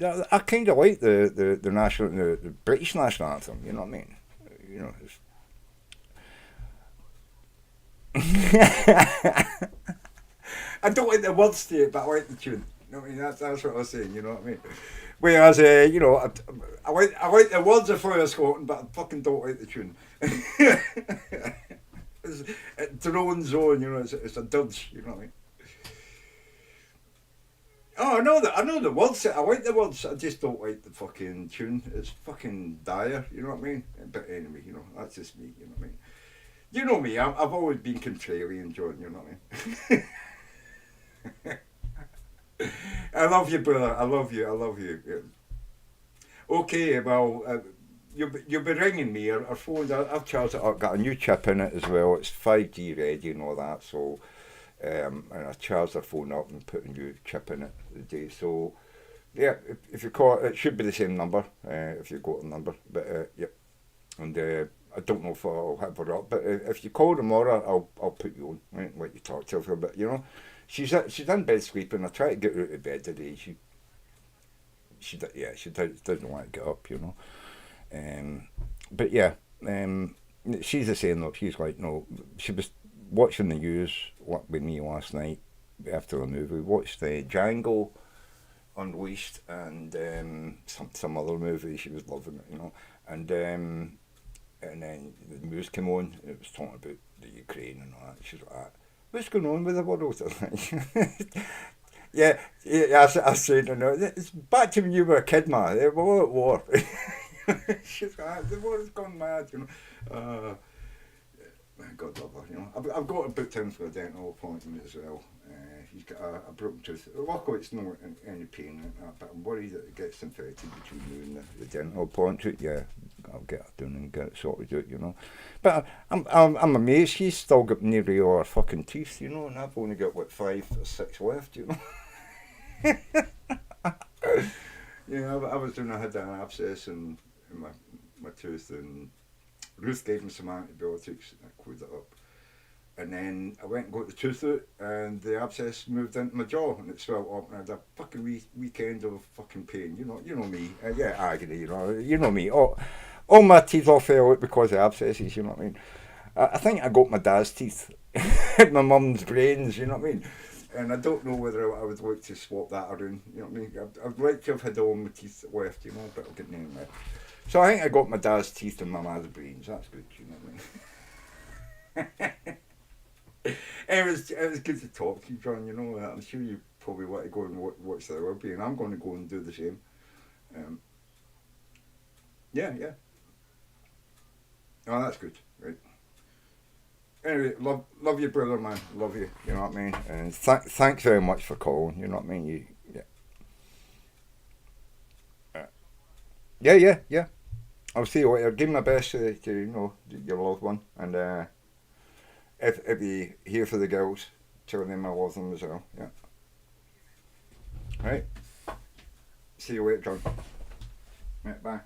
A: kind of like the national, the British national anthem, you know what I mean? I don't like the words to it, but I like the tune. You know what I mean? That's what I was saying, you know what I mean? Whereas, I like the words of Fire Scotland, but I fucking don't like the tune. It's their own zone, it's a dirge, you know what I mean? Oh, I know the words. I like the words. I just don't like the fucking tune. It's fucking dire. You know what I mean? But anyway, that's just me. You know what I mean? You know me. I've always been contrarian, John. You know what I mean? I love you, brother. I love you. Yeah. Okay, well, you'll be ringing me. Our phone. I've charged it up. Got a new chip in it as well. It's 5G ready and all that. So. and I charged their phone up and put a new chip in it the day. So, yeah, if you call it should be the same number if you got a number. But, yep. And I don't know if I'll have her up, but if you call tomorrow, I'll put you on, right, let you talk to her for a bit, you know. She's in bed sleeping. I try to get her out of bed today. She doesn't want to get up, you know. But yeah, she's the same though. She's like, no, she was watching the news with me last night after the movie. We watched Django Unleashed and some other movie. She was loving it, you know. And then the news came on. It was talking about the Ukraine and all that. She's like, what's going on with the world? yeah, I said, it's back to when you were a kid, man. We're all at war. She's like, the war's gone mad, you know. God love her, you know. I've got a booked in for a dental appointment as well. He's got a broken tooth. Luckily, it's not in any pain like that, but I'm worried that it gets infected between you and the dental appointment. Yeah, I'll get it done and get it sorted out, you know. But I'm amazed she's still got nearly all her fucking teeth, you know, and I've only got, 5 or 6 left, you know. Yeah, I had an abscess in my tooth, and Ruth gave me some antibiotics, and I cleared it up. And then I went and got the tooth out, and the abscess moved into my jaw, and it swelled up, and I had a fucking weekend of fucking pain. You know me. Yeah, agony. You know me. All my teeth all fell out because of abscesses. You know what I mean? I think I got my dad's teeth, my mum's brains. You know what I mean? And I don't know whether I would like to swap that around. You know what I mean? I'd like to have had all my teeth left. You know, but I'll get none left. So I think I got my dad's teeth and my mother's brains. That's good. You know what I mean? It was good to talk to you, John. You know, I'm sure you probably want to go and watch the rugby, and I'm going to go and do the same. Yeah. Oh, that's good, right? Anyway, love you, brother, man. Love you. You know what I mean? And thanks very much for calling. You know what I mean? Yeah. I'll see you later. Give my best to your loved one, and if you hear for the girls, tell them I love them as well. Yeah. Right. See you later, John. Right, bye.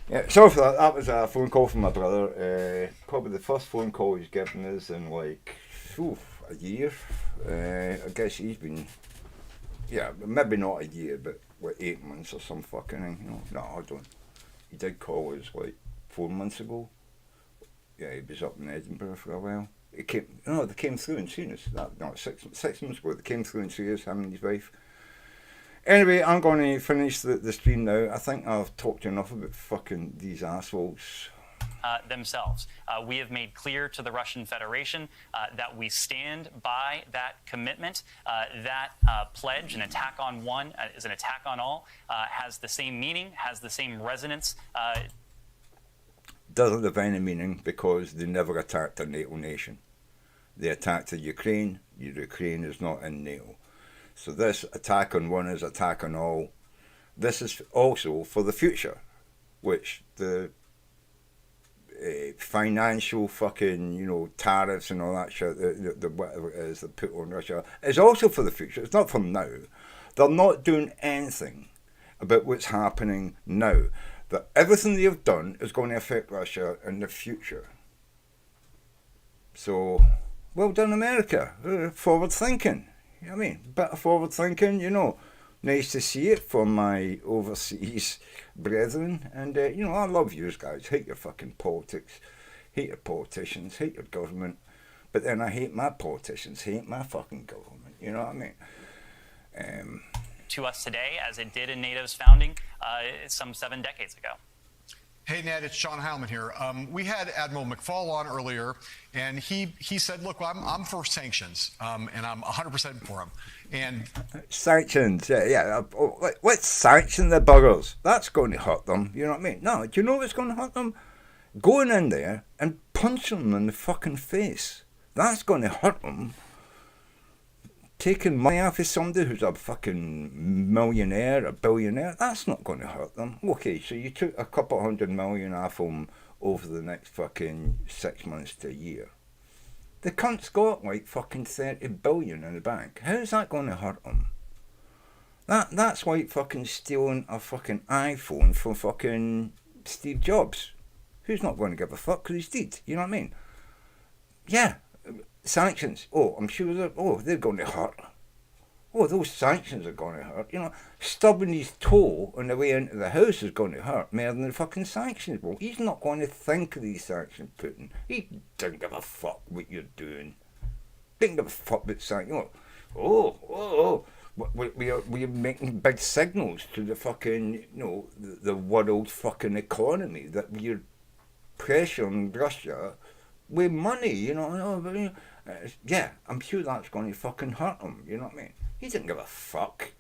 A: Yeah, sorry for that. That was a phone call from my brother. Probably the first phone call he's given us in a year. I guess he's been, maybe not a year, but 8 months or some fucking thing. You know? No, I don't. He did call us 4 months ago. Yeah, he was up in Edinburgh for a while. They came through and seen us. 6 months ago, they came through and seen us, him and his wife. Anyway, I'm going to finish the stream now. I think I've talked enough about fucking these assholes.
O: Themselves. We have made clear to the Russian Federation that we stand by that commitment. That pledge, an attack on one is an attack on all, has the same meaning, has the same resonance.
A: Doesn't have any meaning because they never attacked a NATO nation. They attacked the Ukraine. Ukraine is not in NATO. So this attack on one is attack on all. This is also for the future, which the financial fucking, tariffs and all that shit, the whatever it is that put on Russia, is also for the future. It's not for now. They're not doing anything about what's happening now. That everything they've done is going to affect Russia in the future. So, well done, America. Forward thinking. You know what I mean? Bit of forward thinking, Nice to see it from my overseas brethren. And, I love you guys. Hate your fucking politics. Hate your politicians. Hate your government. But then I hate my politicians. Hate my fucking government. You know what I mean?
O: To us today, as it did in NATO's founding some 7 decades ago.
P: Hey, Ned, it's Sean Heilman here. We had Admiral McFall on earlier, and he said, look, I'm for sanctions, and I'm 100% for them. And
A: sanctions, yeah. Let's sanction the buggers. That's going to hurt them, you know what I mean? No, do you know what's going to hurt them? Going in there and punching them in the fucking face. That's going to hurt them. taking money off of somebody who's a fucking millionaire, a billionaire, that's not going to hurt them. Okay, so you took a couple $100 million off them over the next fucking 6 months to a year. The cunt's got like fucking 30 billion in the bank. How's that going to hurt him? That's like fucking stealing a fucking iPhone from fucking Steve Jobs. Who's not going to give a fuck because he's dead? You know what I mean? Yeah. Sanctions. Oh, I'm sure they're going to hurt. Oh, those sanctions are going to hurt. You know, stubbing his toe on the way into the house is going to hurt more than the fucking sanctions. Well, he's not going to think of these sanctions, Putin. He doesn't give a fuck what you're doing. Doesn't give a fuck about sanctions. We're making big signals to the fucking, the world fucking economy that we're pressuring Russia with money, yeah, I'm sure that's going to fucking hurt him, you know what I mean? He doesn't give a fuck.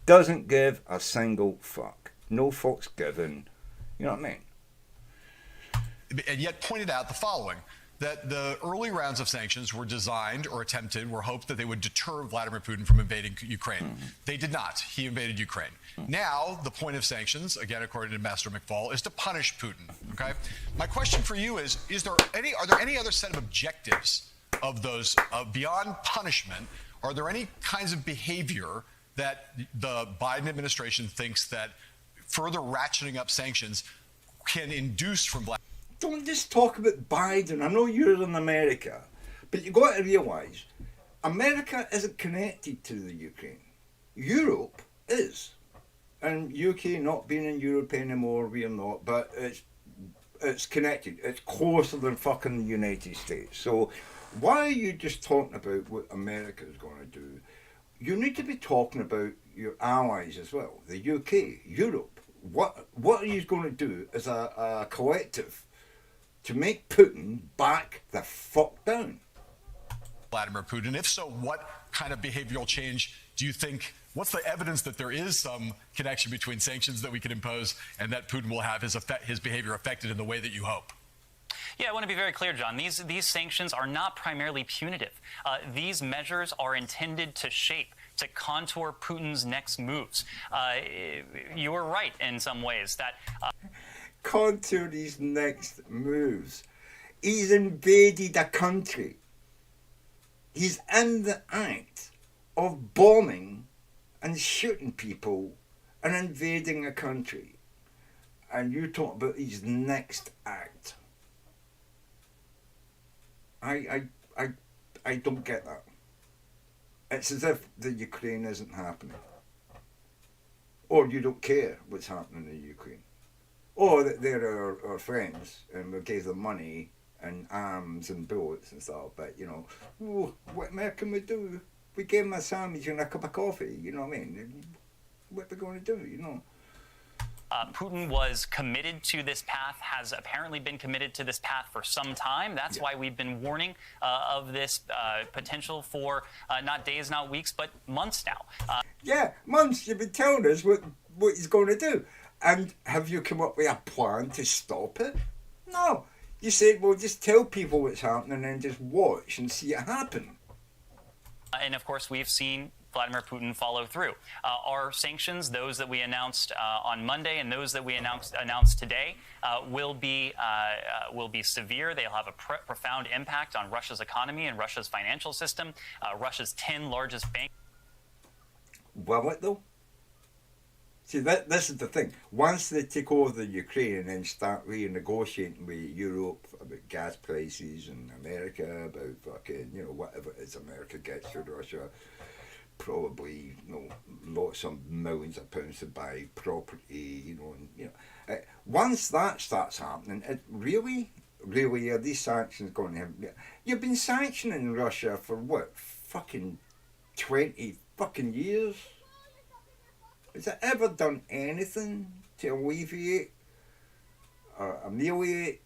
A: Doesn't give a single fuck. No fucks given, you know what I mean?
P: And yet pointed out the following, that the early rounds of sanctions were designed or attempted, were hoped that they would deter Vladimir Putin from invading Ukraine. Mm-hmm. They did not. He invaded Ukraine. Mm-hmm. Now, the point of sanctions, again, according to Ambassador McFaul, is to punish Putin, okay? My question for you is are there any other set of objectives of those, beyond punishment? Are there any kinds of behavior that the Biden administration thinks that further ratcheting up sanctions can induce from Vladimir?
A: Don't just talk about Biden. I know you're in America, but you've got to realise America isn't connected to the Ukraine. Europe is. And UK not being in Europe anymore, we're not, but it's connected. It's closer than fucking the United States. So why are you just talking about what America is going to do? You need to be talking about your allies as well. The UK, Europe. What are you going to do as a collective to make Putin back the fuck down?
P: Vladimir Putin. If so, what kind of behavioral change do you think, what's the evidence that there is some connection between sanctions that we can impose and that Putin will have his behavior affected in the way that you hope?
O: Yeah, I want to be very clear, John. These sanctions are not primarily punitive. These measures are intended to shape, to contour Putin's next moves. You were right in some ways that...
A: Contour his next moves. He's invaded a country. He's in the act of bombing and shooting people and invading a country. And you talk about his next act. I don't get that. It's as if the Ukraine isn't happening. Or you don't care what's happening in Ukraine. Or that they're our friends and we gave them money and arms and bullets and stuff, but what more can we do? We gave them a sandwich and a cup of coffee, you know what I mean? What are we going to do,
O: Putin was committed to this path, has apparently been committed to this path for some time. That's why we've been warning of this potential for not days, not weeks, but months now.
A: Months. You've been telling us what he's going to do. And have you come up with a plan to stop it? No. You said, well, just tell people what's happening and just watch and see it happen.
O: And of course, we've seen Vladimir Putin follow through. Our sanctions, those that we announced on Monday and those that we announced today, will be severe. They'll have a profound impact on Russia's economy and Russia's financial system. Russia's 10 largest banks.
A: Will it though? See, this is the thing. Once they take over the Ukraine and then start renegotiating with Europe about gas prices and America about fucking, whatever it is America gets to Russia, probably, lots of millions of pounds to buy property, once that starts happening, it really are these sanctions going to happen? You've been sanctioning Russia for what, fucking 20 fucking years? Has it ever done anything to alleviate or ameliorate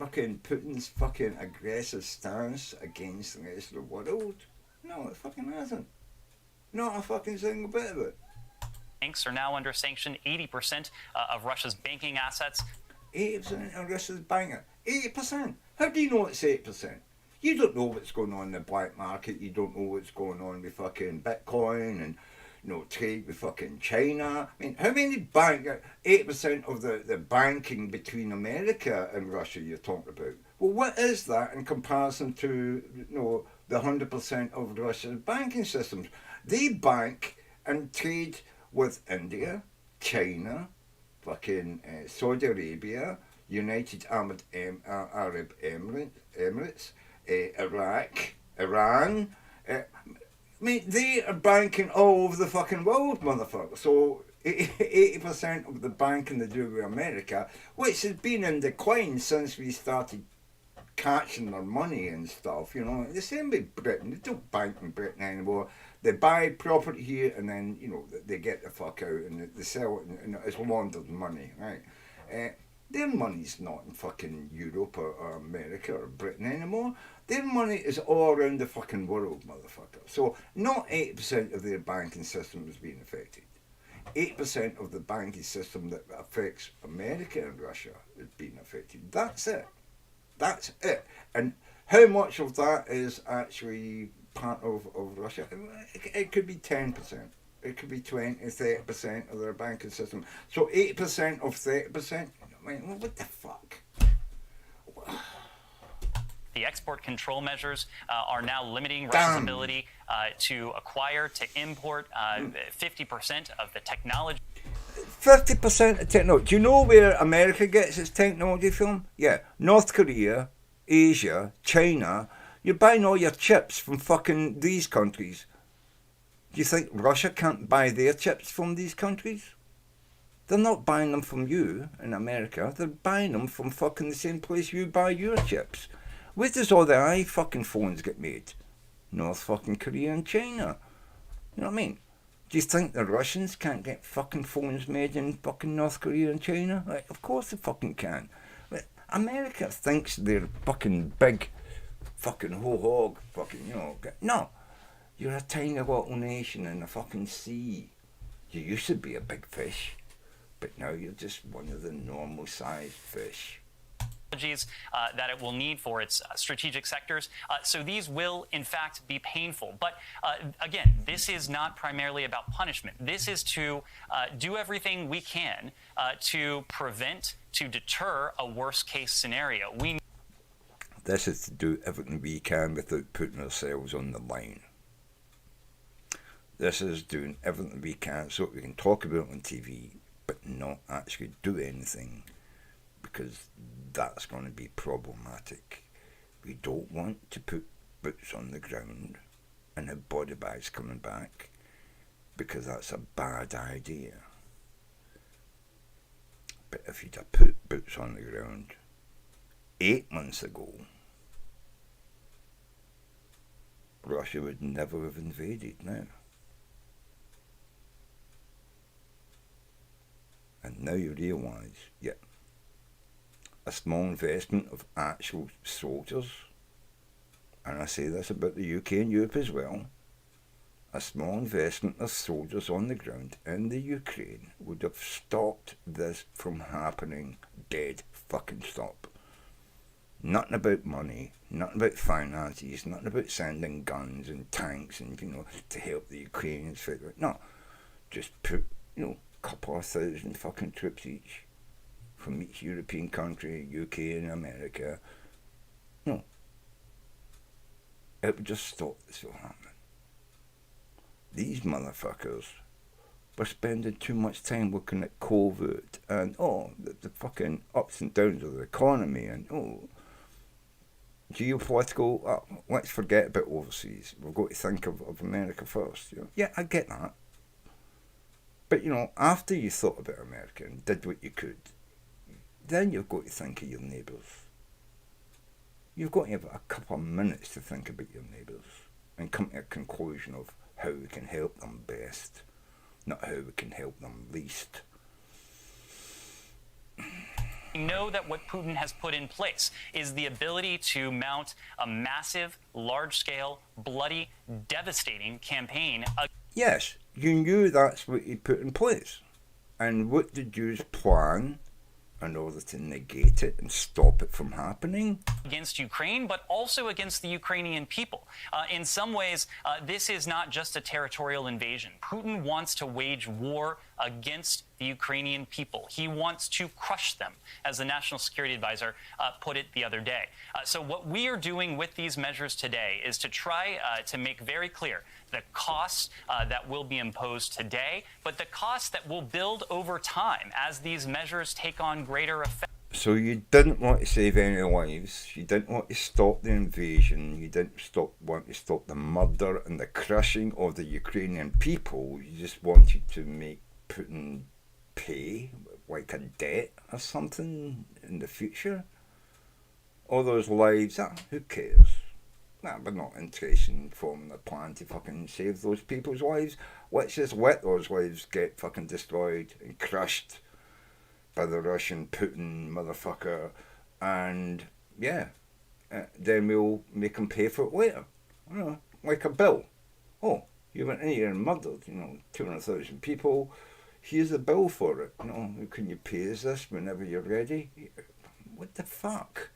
A: fucking Putin's fucking aggressive stance against the rest of the world? No, it fucking hasn't. Not a fucking single bit of it.
O: Banks are now under sanction. 80% of Russia's banking assets.
A: 80% of Russia's banking. 80%? How do you know it's 8%? You don't know what's going on in the black market. You don't know what's going on with fucking Bitcoin and, you know, trade with fucking China. I mean, how many 8% of the banking between America and Russia you're talking about? Well, what is that in comparison to, you know, the 100% of Russia's banking systems? They bank and trade with India, China, fucking Saudi Arabia, United Arab Emirates, Iraq, Iran. I mean, they are banking all over the fucking world, motherfucker. So 80% of the banking they do with America, which has been in decline since we started catching their money and stuff, you know. The same with Britain. They don't bank in Britain anymore. They buy property here and then, you know, they get the fuck out and they sell it and it's laundered money, right? Their money's not in fucking Europe or America or Britain anymore. Their money is all around the fucking world, motherfucker. So not 80% of their banking system is being affected. 8% of the banking system that affects America and Russia is being affected. That's it. That's it. And how much of that is actually part of Russia? It could be 10%. It could be 20, 30% of their banking system. So 8% of 30%? I mean, what the fuck?
O: The export control measures are now limiting Russia's ability to acquire, to import 50% of the technology.
A: 50% of technology. Do you know where America gets its technology from? Yeah, North Korea, Asia, China. You're buying all your chips from fucking these countries. Do you think Russia can't buy their chips from these countries? They're not buying them from you in America. They're buying them from fucking the same place you buy your chips. Where does all the iFucking phones get made? North fucking Korea and China. You know what I mean? Do you think the Russians can't get fucking phones made in fucking North Korea and China? Like, of course they fucking can. But America thinks they're fucking big, fucking ho-hog, fucking, you know. No. You're a tiny little nation in the fucking sea. You used to be a big fish, but now you're just one of the normal sized fish.
O: That it will need for its strategic sectors. So these will, in fact, be painful. But again, this is not primarily about punishment. This is to do everything we can to prevent, to deter a worst-case scenario.
A: This is to do everything we can without putting ourselves on the line. This is doing everything we can so we can talk about it on TV, but not actually do anything, because that's going to be problematic. We don't want to put boots on the ground and have body bags coming back, because that's a bad idea. But if you'd have put boots on the ground 8 months ago, Russia would never have invaded now. And now you realise, yeah, a small investment of actual soldiers, and I say this about the UK and Europe as well, a small investment of soldiers on the ground in the Ukraine would have stopped this from happening dead fucking stop. Nothing about money, nothing about finances, nothing about sending guns and tanks and, you know, to help the Ukrainians fight. No, just put, you know, couple of thousand fucking troops each from each European country, UK and America. No. It would just stop this from happening. These motherfuckers were spending too much time looking at COVID and the fucking ups and downs of the economy and geopolitical. Let's forget about overseas. We've got to think of America first. You know? Yeah, I get that. But, you know, after you thought about America and did what you could, then you've got to think of your neighbours. You've got to have a couple of minutes to think about your neighbours and come to a conclusion of how we can help them best, not how we can help them least.
O: We know that what Putin has put in place is the ability to mount a massive, large-scale, bloody, devastating campaign.
A: Yes, you knew that's what he put in place. And what did you plan in order to negate it and stop it from happening.
O: Against Ukraine, but also against the Ukrainian people. In some ways, this is not just a territorial invasion. Putin wants to wage war against the Ukrainian people. He wants to crush them, as the National Security Advisor put it the other day. So what we are doing with these measures today is to try to make very clear the costs that will be imposed today, but the costs that will build over time as these measures take on greater effect.
A: So you didn't want to save any lives, you didn't want to stop the invasion, you didn't want to stop the murder and the crushing of the Ukrainian people, you just wanted to make Putin pay, like a debt or something in the future. All those lives, who cares? Nah, we're not interested in forming a plan to fucking save those people's lives. Let's just let those lives get fucking destroyed and crushed by the Russian Putin motherfucker, and yeah, then we'll make them pay for it later. You know, like a bill. Oh, you went in here and murdered, 200,000 people. Here's a bill for it. Can you pay us this whenever you're ready? What the fuck?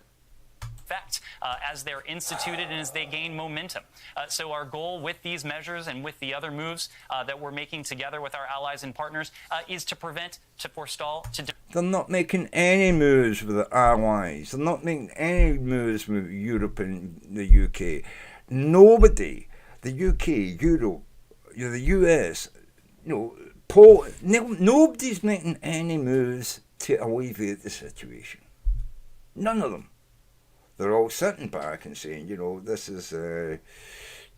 O: Effect as they're instituted and as they gain momentum. So our goal with these measures and with the other moves that we're making together with our allies and partners is to prevent, to forestall, to...
A: They're not making any moves with the allies. They're not making any moves with Europe and the UK. Nobody, the UK, Europe, the US, nobody's making any moves to alleviate the situation. None of them. They're all sitting back and saying, this is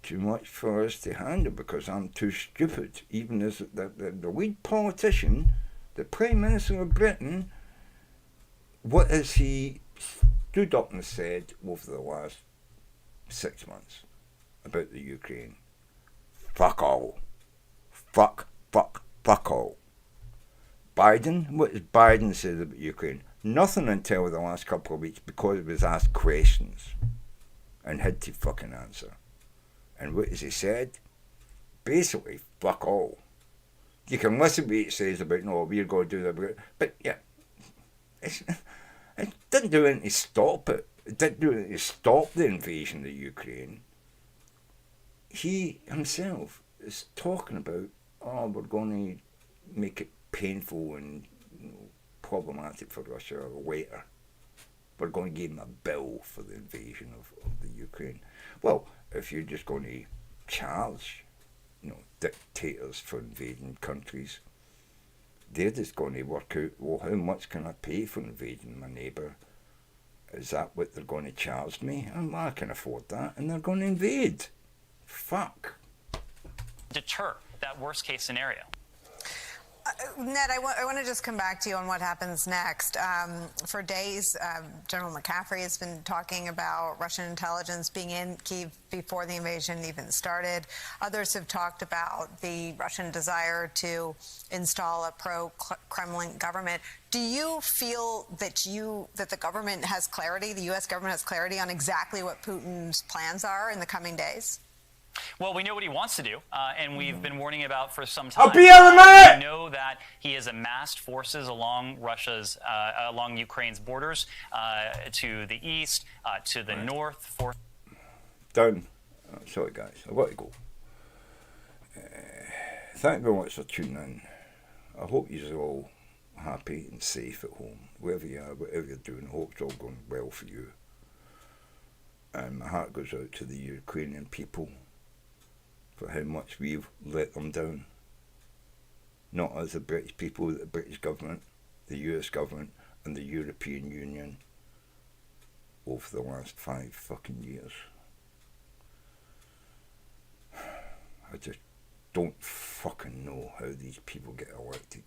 A: too much for us to handle because I'm too stupid. Even as the lead politician, the Prime Minister of Britain, what has he stood up and said over the last 6 months about the Ukraine? Fuck all. Fuck all. Biden, what has Biden said about Ukraine? Nothing until the last couple of weeks because he was asked questions and had to fucking answer. And what has he said? Basically, fuck all. You can listen to what he says about, we're going to do that. But yeah, it didn't do anything to stop it. It didn't do anything to stop the invasion of the Ukraine. He himself is talking about, we're going to make it painful and problematic for Russia later. We're going to give them a bill for the invasion of the Ukraine. Well, if you're just going to charge, dictators for invading countries, they're just going to work out, well, how much can I pay for invading my neighbour? Is that what they're going to charge me? I can afford that, and they're going to invade. Fuck.
O: Deter that worst case scenario.
M: Ned, I want to just come back to you on what happens next. For days, General McCaffrey has been talking about Russian intelligence being in Kyiv before the invasion even started. Others have talked about the Russian desire to install a pro-Kremlin government. Do you feel that the government has clarity, the U.S. government has clarity on exactly what Putin's plans are in the coming days?
O: Well, we know what he wants to do, and we've been warning about for some time.
A: I'll be on the minute!
O: We know that he has amassed forces along along Ukraine's borders, to the east, to the north.
A: Done. Sorry, guys. I've got to go. Thank you very much for tuning in. I hope you're all happy and safe at home. Wherever you are, whatever you're doing, I hope it's all going well for you. And my heart goes out to the Ukrainian people for how much we've let them down. Not as the British people, the British government, the US government, and the European Union over the last 5 fucking years. I just don't fucking know how these people get elected.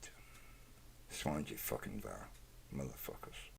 A: Slangy fucking var, motherfuckers.